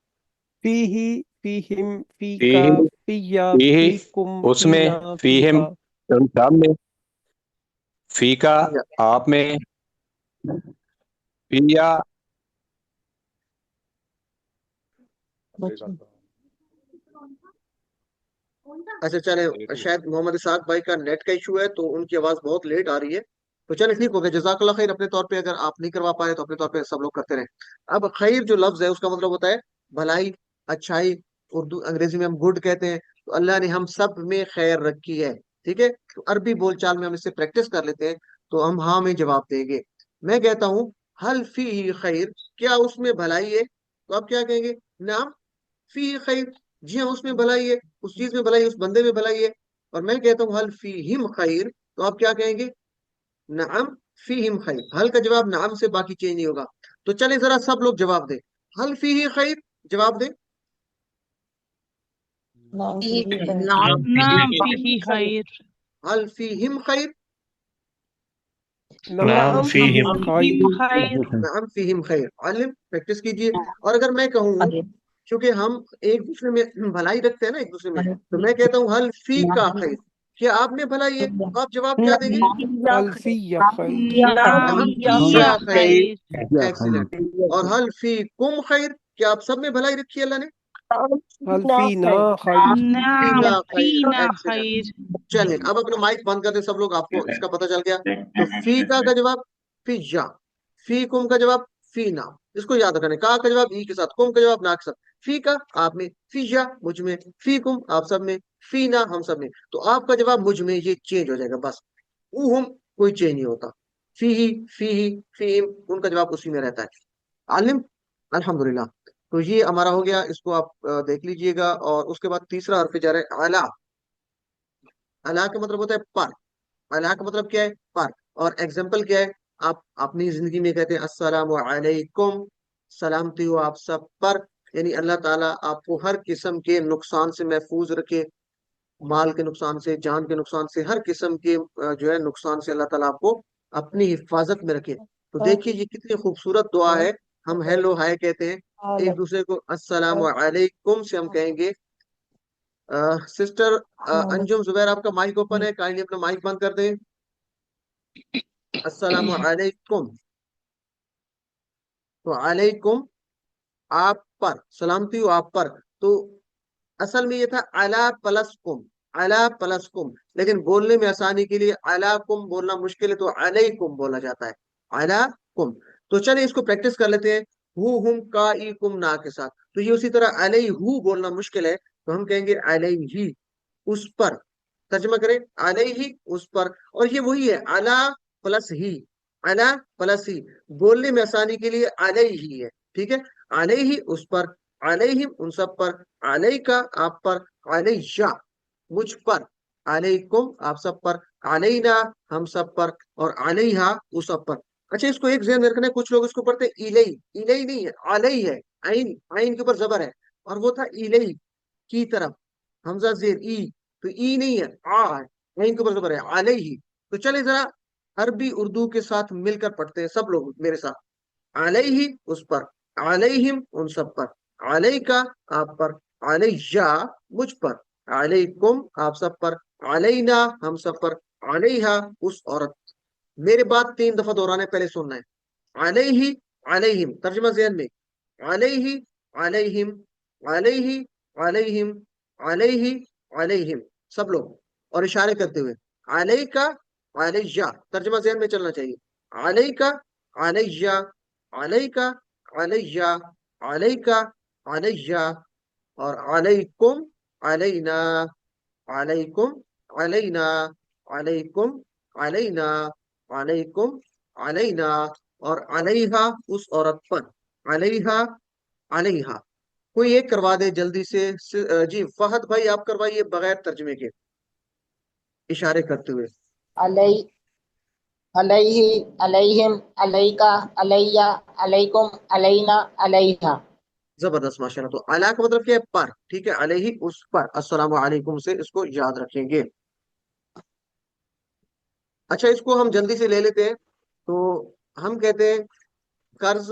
फीही फीहिम फीका फीही फीया फीही फीकुम उसमें, फीना फीहिम फीहा। उन सब में, फीका ठीक है। आप में, फीया अच्छा चले, शायद मोहम्मद इसाक भाई का नेट का इशू है तो उनकी आवाज बहुत लेट आ रही है, तो चले ठीक हो गया, जजाकल्लाह खैर। अपने तौर पे अगर आप नहीं करवा पाए तो अपने तौर पे सब लोग करते रहे। अब खैर जो लफ्ज है उसका मतलब होता है भलाई, अच्छाई, उर्दू अंग्रेजी में हम गुड कहते हैं, तो अल्लाह ने हम सब में खैर रखी है, ठीक है। तो अरबी बोलचाल में हम इससे प्रैक्टिस कर लेते हैं, तो हम हाँ में जवाब देंगे। मैं कहता हूँ हल फी खैर, क्या उसमें भलाई है, तो आप क्या कहेंगे, नाम फी खैर, जी हाँ उसमें भलाई है, उस चीज में भलाई है, उस बंदे में भलाई है। और मैं कहता हूँ हल फी हिम खैर, तो आप क्या कहेंगे, नाम फी हिम खैर। हल का जवाब नाम से बाकी चेंज नहीं होगा। तो चले जरा सब लोग जवाब दें, हल फी ही खैर, जवाब दें। नाम फी फीही खैर, नाम फीही खैर, हल फी हिम खैर, नअम फीहिम खैर। खैर। नअम फीहिम खैर। आलिम प्रैक्टिस कीजिए। और अगर मैं कहूँ, क्योंकि हम एक दूसरे में भलाई रखते हैं ना एक दूसरे में, तो मैं कहता हूँ हल फी का खैर, क्या आप में भलाई है? तो आप जवाब क्या देंगे? हल फिया खैर। नअम फिया खैर। खैर। एक्सीलेंट। और हल फी कुम खैर, क्या आप सब में भलाई रखी है अल्लाह ने? हल फीना खैर। फीना नाम खैर। फीना एक्सीलेंट। खैर। चलिए अब अपना माइक बंद कर दे सब लोग, आपको इसका पता चल गया। तो फीका का जवाब फिजा, फी कुम का जवाब फीना, इसको याद रखना। का जवाब ई के साथ, कुम का जवाब ना के साथ। फी का आप में, फिजा मुझ में, फी कुम आप सब में, फीना हम सब में। तो आपका जवाब मुझ में ये चेंज हो जाएगा बस। हम कोई चेंज नहीं होता। फी ही फीम, उनका जवाब उसी में रहता है। आलिम अल्हम्दुलिल्लाह। तो ये हमारा हो गया, इसको आप देख लीजिएगा। और उसके बाद तीसरा हर्फ जा रहा है अला। अला का मतलब होता है पर। अला का मतलब क्या है? पर। और एग्जाम्पल क्या है? आप अपनी जिंदगी में कहते हैं अस्सलामु अलैकुम, सलामती हो आप सब पर। यानी अल्लाह ताला आपको हर किस्म के नुकसान से महफूज रखे, माल के नुकसान से, जान के नुकसान से, हर किस्म के जो है नुकसान से अल्लाह ताला आपको अपनी हिफाजत में रखे। तो देखिए ये कितनी खूबसूरत दुआ है। हम हेलो हाय कहते हैं एक दूसरे को, अस्सलामु अलैकुम से हम कहेंगे। सिस्टर अंजुम जुबैर, आपका माइक ओपन है, काइंडली अपना माइक बंद कर दें। अस्सलामु अलैकुम। तो अलैकुम आप पर, सलामती हो आप पर। तो असल में ये था अला प्लस कुम, अला प्लस कुम, लेकिन बोलने में आसानी के लिए अला कुम बोलना मुश्किल है, तो अलैकुम बोला जाता है, अला कुम। तो चलिए इसको प्रैक्टिस कर लेते हैं। हु हुम का ई कुम ना के साथ। तो ये उसी तरह अलैहु बोलना मुश्किल है, तो हम कहेंगे अलैहि, उस पर। तर्जुमा करें, अलैहि उस पर। और ये वही है, अला प्लस ही, अला प्लस ही। बोलने में आसानी के लिए अलैहि है, ठीक है। अलैहि उस पर, अलैहिम उन सब पर, अलैका आप पर, अलैया मुझ पर, अलैकुम आप सब पर, अलैना हम सब पर, और अलैहा उस सब पर। अच्छा इसको एक ध्यान रखना है, कुछ लोग इसको पढ़ते हैं इलई, इलई नहीं है, अलई है। आइन, आइन के ऊपर जबर है, और वो था इलई की तरफ, हमजा जेर ई। तो ई नहीं है, आ है, आइन के ऊपर जबर है, अलैहि। तो चले जरा अरबी उर्दू के साथ मिलकर पढ़ते हैं सब लोग मेरे साथ। अलैहि उस पर, अलैहिम उन सब पर, अलैका आप पर, अलैया मुझ पर, अलैकुम आप सब पर, अलैना हम सब पर, अलैहा उस औरत। मेरे बात 3 दफा दोहराने, पहले सुनना है। अलैहि अलैहिम, तर्जुमा ज़हन में, अलैहि अलैहिम, अलैहि अलैहिम, अलैहि अलैहिम, सब लोग। और इशारे करते हुए, अलैका अलैया, तर्जुमा ज़हन में चलना चाहिए। अलैका अलैया, अलैका अलैया, अलैका अलैया, और अलैकुम अलैना, अलैकुम अलैना, अलैकुम अलैना, अलैकुम अलैना, और अलैहा उस औरत पर, अलैहा अलैहा। कोई एक करवा दे जल्दी से। जी फहद भाई आप करवाइए बगैर तर्जमे के, इशारे करते हुए। अलई, अलैहि, अलैहिम, अलैका, अलैया, अलैकुम, अलैना, अलैहा। जबरदस्त माशाल्लाह। तो अला का मतलब क्या है? पर, ठीक है। अलैहि उस पर, अस्सलामु अलैकुम से इसको याद रखेंगे। अच्छा इसको हम जल्दी से ले लेते हैं। तो हम कहते हैं कर्ज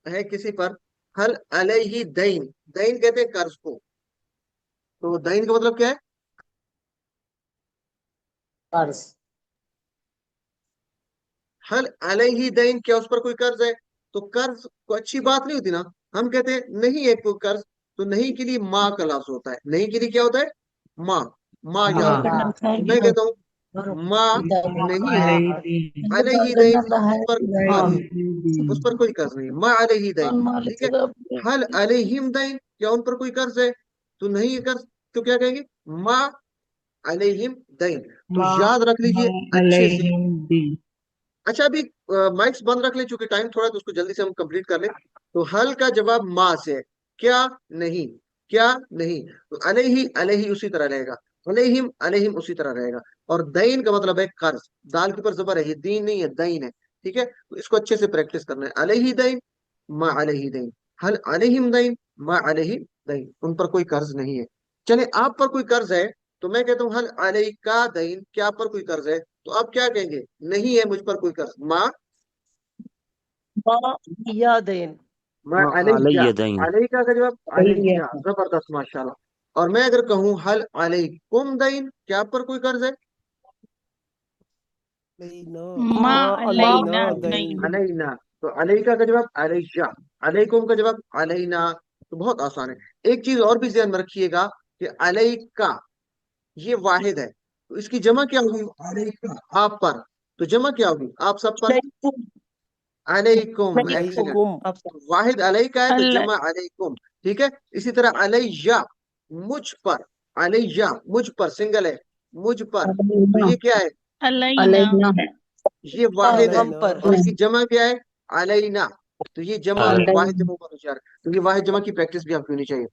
है किसी पर, हल अलैहि दैन, दैन कहते हैं कर्ज को। तो दैन का मतलब क्या है? कर्ज। हल अलैहि दैन, क्या उस पर कोई कर्ज है? तो कर्ज को अच्छी बात नहीं होती ना, हम कहते हैं नहीं है कोई कर्ज। तो नहीं के लिए माँ का लफ्ज होता है, नहीं के लिए क्या होता है? माँ, माँ याद रखना। तो मैं कहता हूँ माँ नहीं है अलैहि दैन, उस पर कर्ज, उस पर कोई कर्ज नहीं, माँ अलैहि दैन, ठीक है। हल अलैहिम दैन, क्या उन पर कोई कर्ज है? तो नहीं है कर्ज, तो क्या कहेंगे? माँ अलैहिम दैन। तो याद रख लीजिए अच्छे से। अच्छा अभी माइक्स बंद रख ले, चूंकि टाइम थोड़ा है, तो उसको जल्दी से हम कंप्लीट कर ले। तो हल का जवाब माँ से है, क्या नहीं, क्या नहीं। तो अलैहि, अलैहि उसी तरह रहेगा, अलैहिम, अलैहिम उसी तरह रहेगा। और दैन का मतलब है कर्ज, दाल के ऊपर जबर है, ये दीन नहीं है दीन है, ठीक है। तो इसको अच्छे से प्रैक्टिस करना है। अलैहि दैन, मा अलैहि दैन, हल अलैहिम दैन, मा अलैहि दैन, उन पर कोई कर्ज नहीं है। चले आप पर कोई कर्ज है, तो मैं कहता हूँ हल अलैका दैन, क्या आप पर कोई कर्ज है? तो आप क्या कहेंगे? नहीं है मुझ पर कोई कर्ज। माँ यादैन मैं अलैया, अलैयदैन। अलैका का जवाब अलैया। जबरदस्त, माशाल्लाह। और मैं अगर कहूँ हल अलैकुम दैन, क्या आप पर कोई कर्ज है? अलैना, मा मा अलैना अलैना दैन। दैन। अलैना। तो अलैका का जवाब अलैया, अलैकुम का जवाब अलैना। तो बहुत आसान है। एक चीज और भी ध्यान में रखिएगा कि अलैका ये वाहिद है, तो इसकी जमा क्या होगी? अलैका, आप पर। तो जमा क्या होगी? आप सब पर। अलैकुम, एक्सीलेंट। अलैकुम, वाहिद अलैका है तो अल जमा अलैकुम। ठीक है। इसी तरह अलैया, मुझ पर। अलैया मुझ पर, सिंगल है, मुझ पर। तो ये क्या है? अलैना। ये वाहिद है। हम अलैना, पर। और इसकी जमा क्या है? अलैना। तो ये जमा वाहिद अलैना। जमा मुनव्वर। तो ये वाहिद जमा की प्रैक्टिस भी आपकी होनी चाहिए।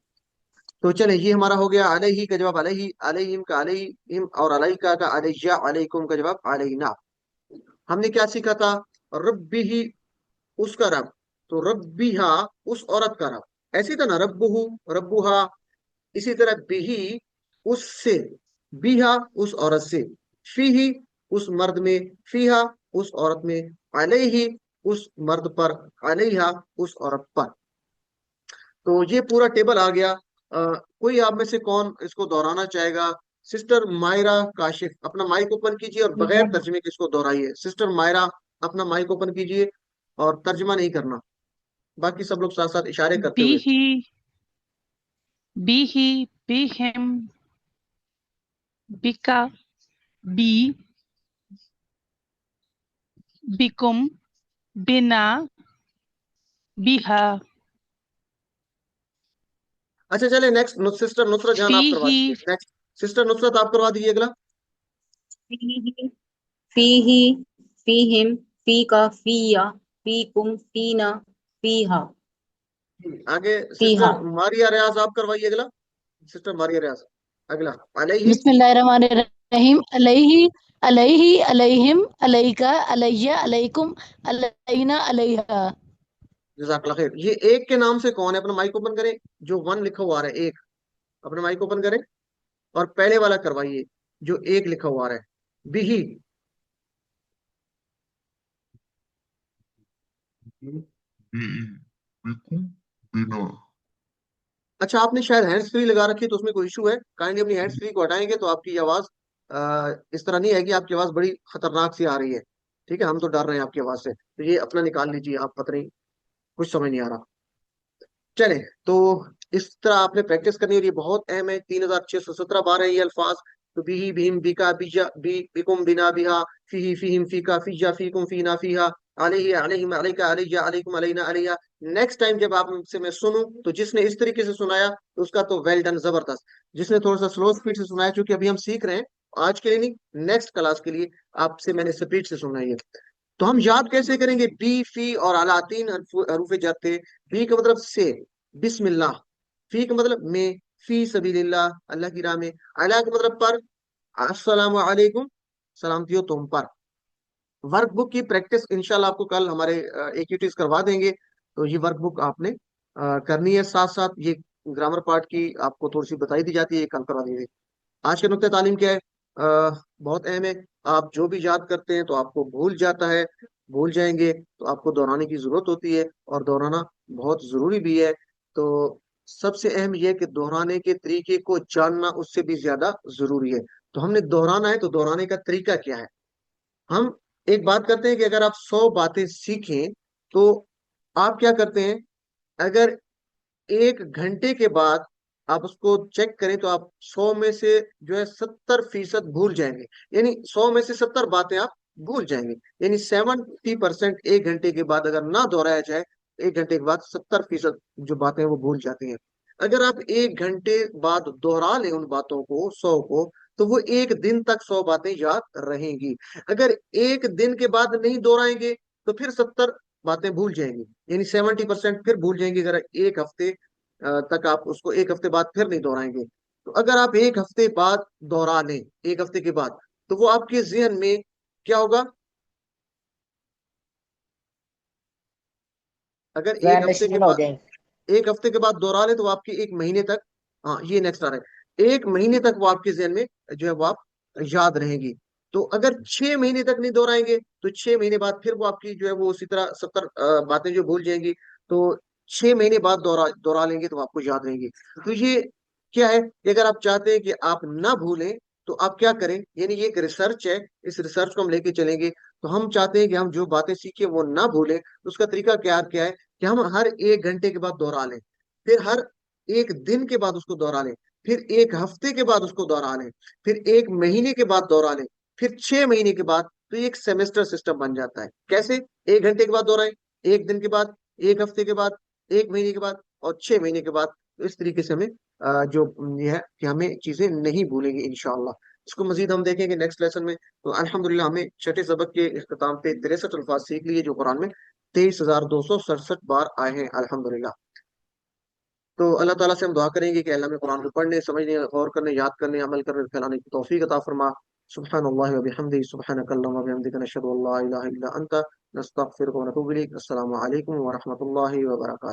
तो चले, ये हमारा हो गया अलैहि का जवाब अलैहि, अलैहिम का अलैहिम, और अलैका का अलैया, अलैकुम का जवाब अलैना। हमने क्या सीखा था? रब्बिही, उसका रब। तो रब्बिहा, उस औरत का रब। ऐसे था ना, रब्बुहु, रब्बुहा। इसी तरह बिही, उससे। बिहा, उस औरत से। फीही, उस मर्द में। फीहा, उस औरत में। अलैहि, उस मर्द पर। अलैहा, उस औरत पर। तो ये पूरा टेबल आ गया। कोई आप में से कौन इसको दोहराना चाहेगा? सिस्टर मायरा काशिफ, अपना माइक ओपन कीजिए और बगैर तर्जमे के इसको दोहराइए। सिस्टर मायरा, अपना माइक ओपन कीजिए और तर्जमा नहीं करना, बाकी सब लोग साथ साथ इशारे करते हुए। बिही, बिही, बिहिम, बिका, बी, बिकुम, बिना, बिहा, अच्छा चले नेक्स्ट, सिस्टर नुसरत जान आप करवा फीही, दीजिए नेक्स्ट। सिस्टर नुसरत आप करवा दीजिए अगला। फीही, फीही, फीहिम, फीका, फीया, फीकुम, फीना, फीहा, आगे फीहा। सिस्टर मारिया रियाज आप करवाइए अगला। सिस्टर मारिया रियाज अगला। अलैहि। बिस्मिल्लाहिर्रहमानिर्रहीम। अलैहि, अलैहि, अलैहिम, अलैका, अलैया, अलैकुम, अलैना, अलैहा। जज़ाकल्लाह खैर। ये एक के नाम से कौन है? अपना माइक ओपन करें, जो वन लिखा हुआ आ रहा है, एक। अपना माइक ओपन करें और पहले वाला करवाइए जो एक लिखा हुआ आ रहा है। बिही। अच्छा, आपने शायद हैंड्स फ्री लगा रखी है, तो उसमें कोई इशू है? काइंडली अपनी हैंड्स फ्री को हटाएंगे तो आपकी आवाज इस तरह नहीं आएगी। आपकी आवाज बड़ी खतरनाक सी आ रही है। ठीक है, हम तो डर रहे हैं आपकी आवाज से। तो ये अपना निकाल लीजिए आप, पता नहीं कुछ समझ नहीं आ रहा। चले, तो इस तरह आपने प्रैक्टिस करनी है और ये बहुत अहम है। 3617 बार है ये अल्फाज। तो बिही, बिहिम, बिका, बिजा, बिकुम, बिना, बिहा, फीही, फीहिम, फीका, फीजा, फीकुम, फीना, फीहा, अलैहि, अलैहिम, अलैका, अलैया, अलैकुम, अलैना, अलैहा। नेक्स्ट टाइम जब आपसे मैं सुनूं, तो जिसने इस तरीके से सुनाया तो उसका तो वेल डन, जबरदस्त। जिसने थोड़ा सा स्लो स्पीड से सुनाया, क्योंकि अभी हम सीख रहे हैं, आज के लिए नहीं, नेक्स्ट क्लास के लिए आपसे मैंने स्पीड से सुनाई है। तो हम याद कैसे करेंगे? बी, फी और अला, तीन हरूफ जर थे। बी का मतलब से, बिस्मिल्लाह। फी का मतलब में, फी सबीलिल्लाह, अल्लाह की राह में। अला का मतलब पर, अस्सलामु अलैकुम, सलामती हो तुम पर। वर्कबुक की प्रैक्टिस इंशाल्लाह आपको कल हमारे एक्टिविटीज करवा देंगे। तो ये वर्कबुक आपने करनी है। साथ साथ ये ग्रामर पार्ट की आपको थोड़ी सी बताई दी जाती है, ये कल करवा देंगे। आज के नुक्ते तालीम क्या है? बहुत अहम है। आप जो भी याद करते हैं तो आपको भूल जाता है, भूल जाएंगे तो आपको दोहराने की जरूरत होती है, और दोहराना बहुत जरूरी भी है। तो सबसे अहम यह है कि दोहराने के तरीके को जानना उससे भी ज्यादा जरूरी है। तो हमने दोहराना है, तो दोहराने का तरीका क्या है? हम एक बात करते हैं कि अगर आप 100 बातें सीखें, तो आप क्या करते हैं? अगर 1 घंटे के बाद आप उसको चेक करें, तो आप 100 में से जो है 70% भूल जाएंगे। यानी 100 में से 70 बातें आप भूल जाएंगे। यानी 70% 1 घंटे के बाद अगर ना दोहराया जाए, 1 घंटे के बाद 70% जो बातें हैं वो भूल जाती हैं। अगर आप 1 घंटे बाद दोहरा लें उन बातों को, 100 को, तो वो 1 दिन तक 100 बातें याद रहेंगी। अगर 1 दिन के बाद नहीं दोहराएंगे, तो फिर 70 बातें भूल जाएंगी, यानी 70% फिर भूल जाएंगे। अगर 1 हफ्ते तक आप उसको 1 हफ्ते बाद फिर नहीं दोहराएंगे। तो अगर आप 1 हफ्ते बाद दोहरा लें, 1 हफ्ते के बाद, तो वो आपके जहन में क्या होगा? अगर एक हफ्ते के नशीन हो बाद जाएंगे। 1 हफ्ते के बाद दोहरा ले, तो वो आपके 1 महीने तक, हाँ ये नेक्स्ट आ रहा है, 1 महीने तक वो आपके जहन में जो है वो आप याद रहेंगी। तो अगर 6 महीने तक नहीं दोहराएंगे तो 6 महीने बाद फिर वो आपकी जो है वो उसी तरह 70 बातें जो भूल जाएंगी। तो 6 महीने बाद दोहरा लेंगे तो आपको याद रहेंगी। तो ये क्या है कि अगर आप चाहते हैं कि आप ना भूलें तो आप क्या करें, यानी ये एक रिसर्च है, इस रिसर्च को हम लेके चलेंगे। तो हम चाहते हैं कि हम जो बातें सीखे वो ना भूलें, तो उसका तरीका क्या क्या है कि हम हर 1 घंटे के बाद दोहरा लें, फिर हर 1 दिन के बाद उसको दोहरा लें, फिर 1 हफ्ते के बाद उसको दोहरा लें, फिर 1 महीने के बाद दोहरा लें, फिर 6 महीने के बाद। तो ये एक सेमेस्टर सिस्टम बन जाता है। कैसे? 1 घंटे के बाद दोहराएं, 1 दिन के बाद, 1 हफ्ते के बाद, 1 महीने के बाद और 6 महीने के बाद। तो इस तरीके से हमें जो ये है कि हमें चीजें नहीं भूलेंगे इंशाअल्लाह। इसको मजीद हम देखेंगे नेक्स्ट लेसन में। तो अल्हम्दुलिल्लाह हमें छठे सबक के इख्तिताम पे 63 अल्फाज सीख लिए जो कुरान में 23,267 बार आए हैं अल्हम्दुलिल्लाह। तो अल्लाह ताला से हम दुआ करेंगे कि अल्लाह में कुरान को पढ़ने, समझने, गौर करने, याद करने, अमल करने, फैलाने की तौफीक अता फरमा। सुब्हानल्लाहि व बिहम्दिही, सुब्हानकल्लाहुम्मा व बिहम्दिका, नशहदु अल्ला इलाहा इल्ला अंता, नस्तगफिरुका व नतूबु इलैक। अस्सलामु अलैकुम व रहमतुल्लाहि व बरकातुहू।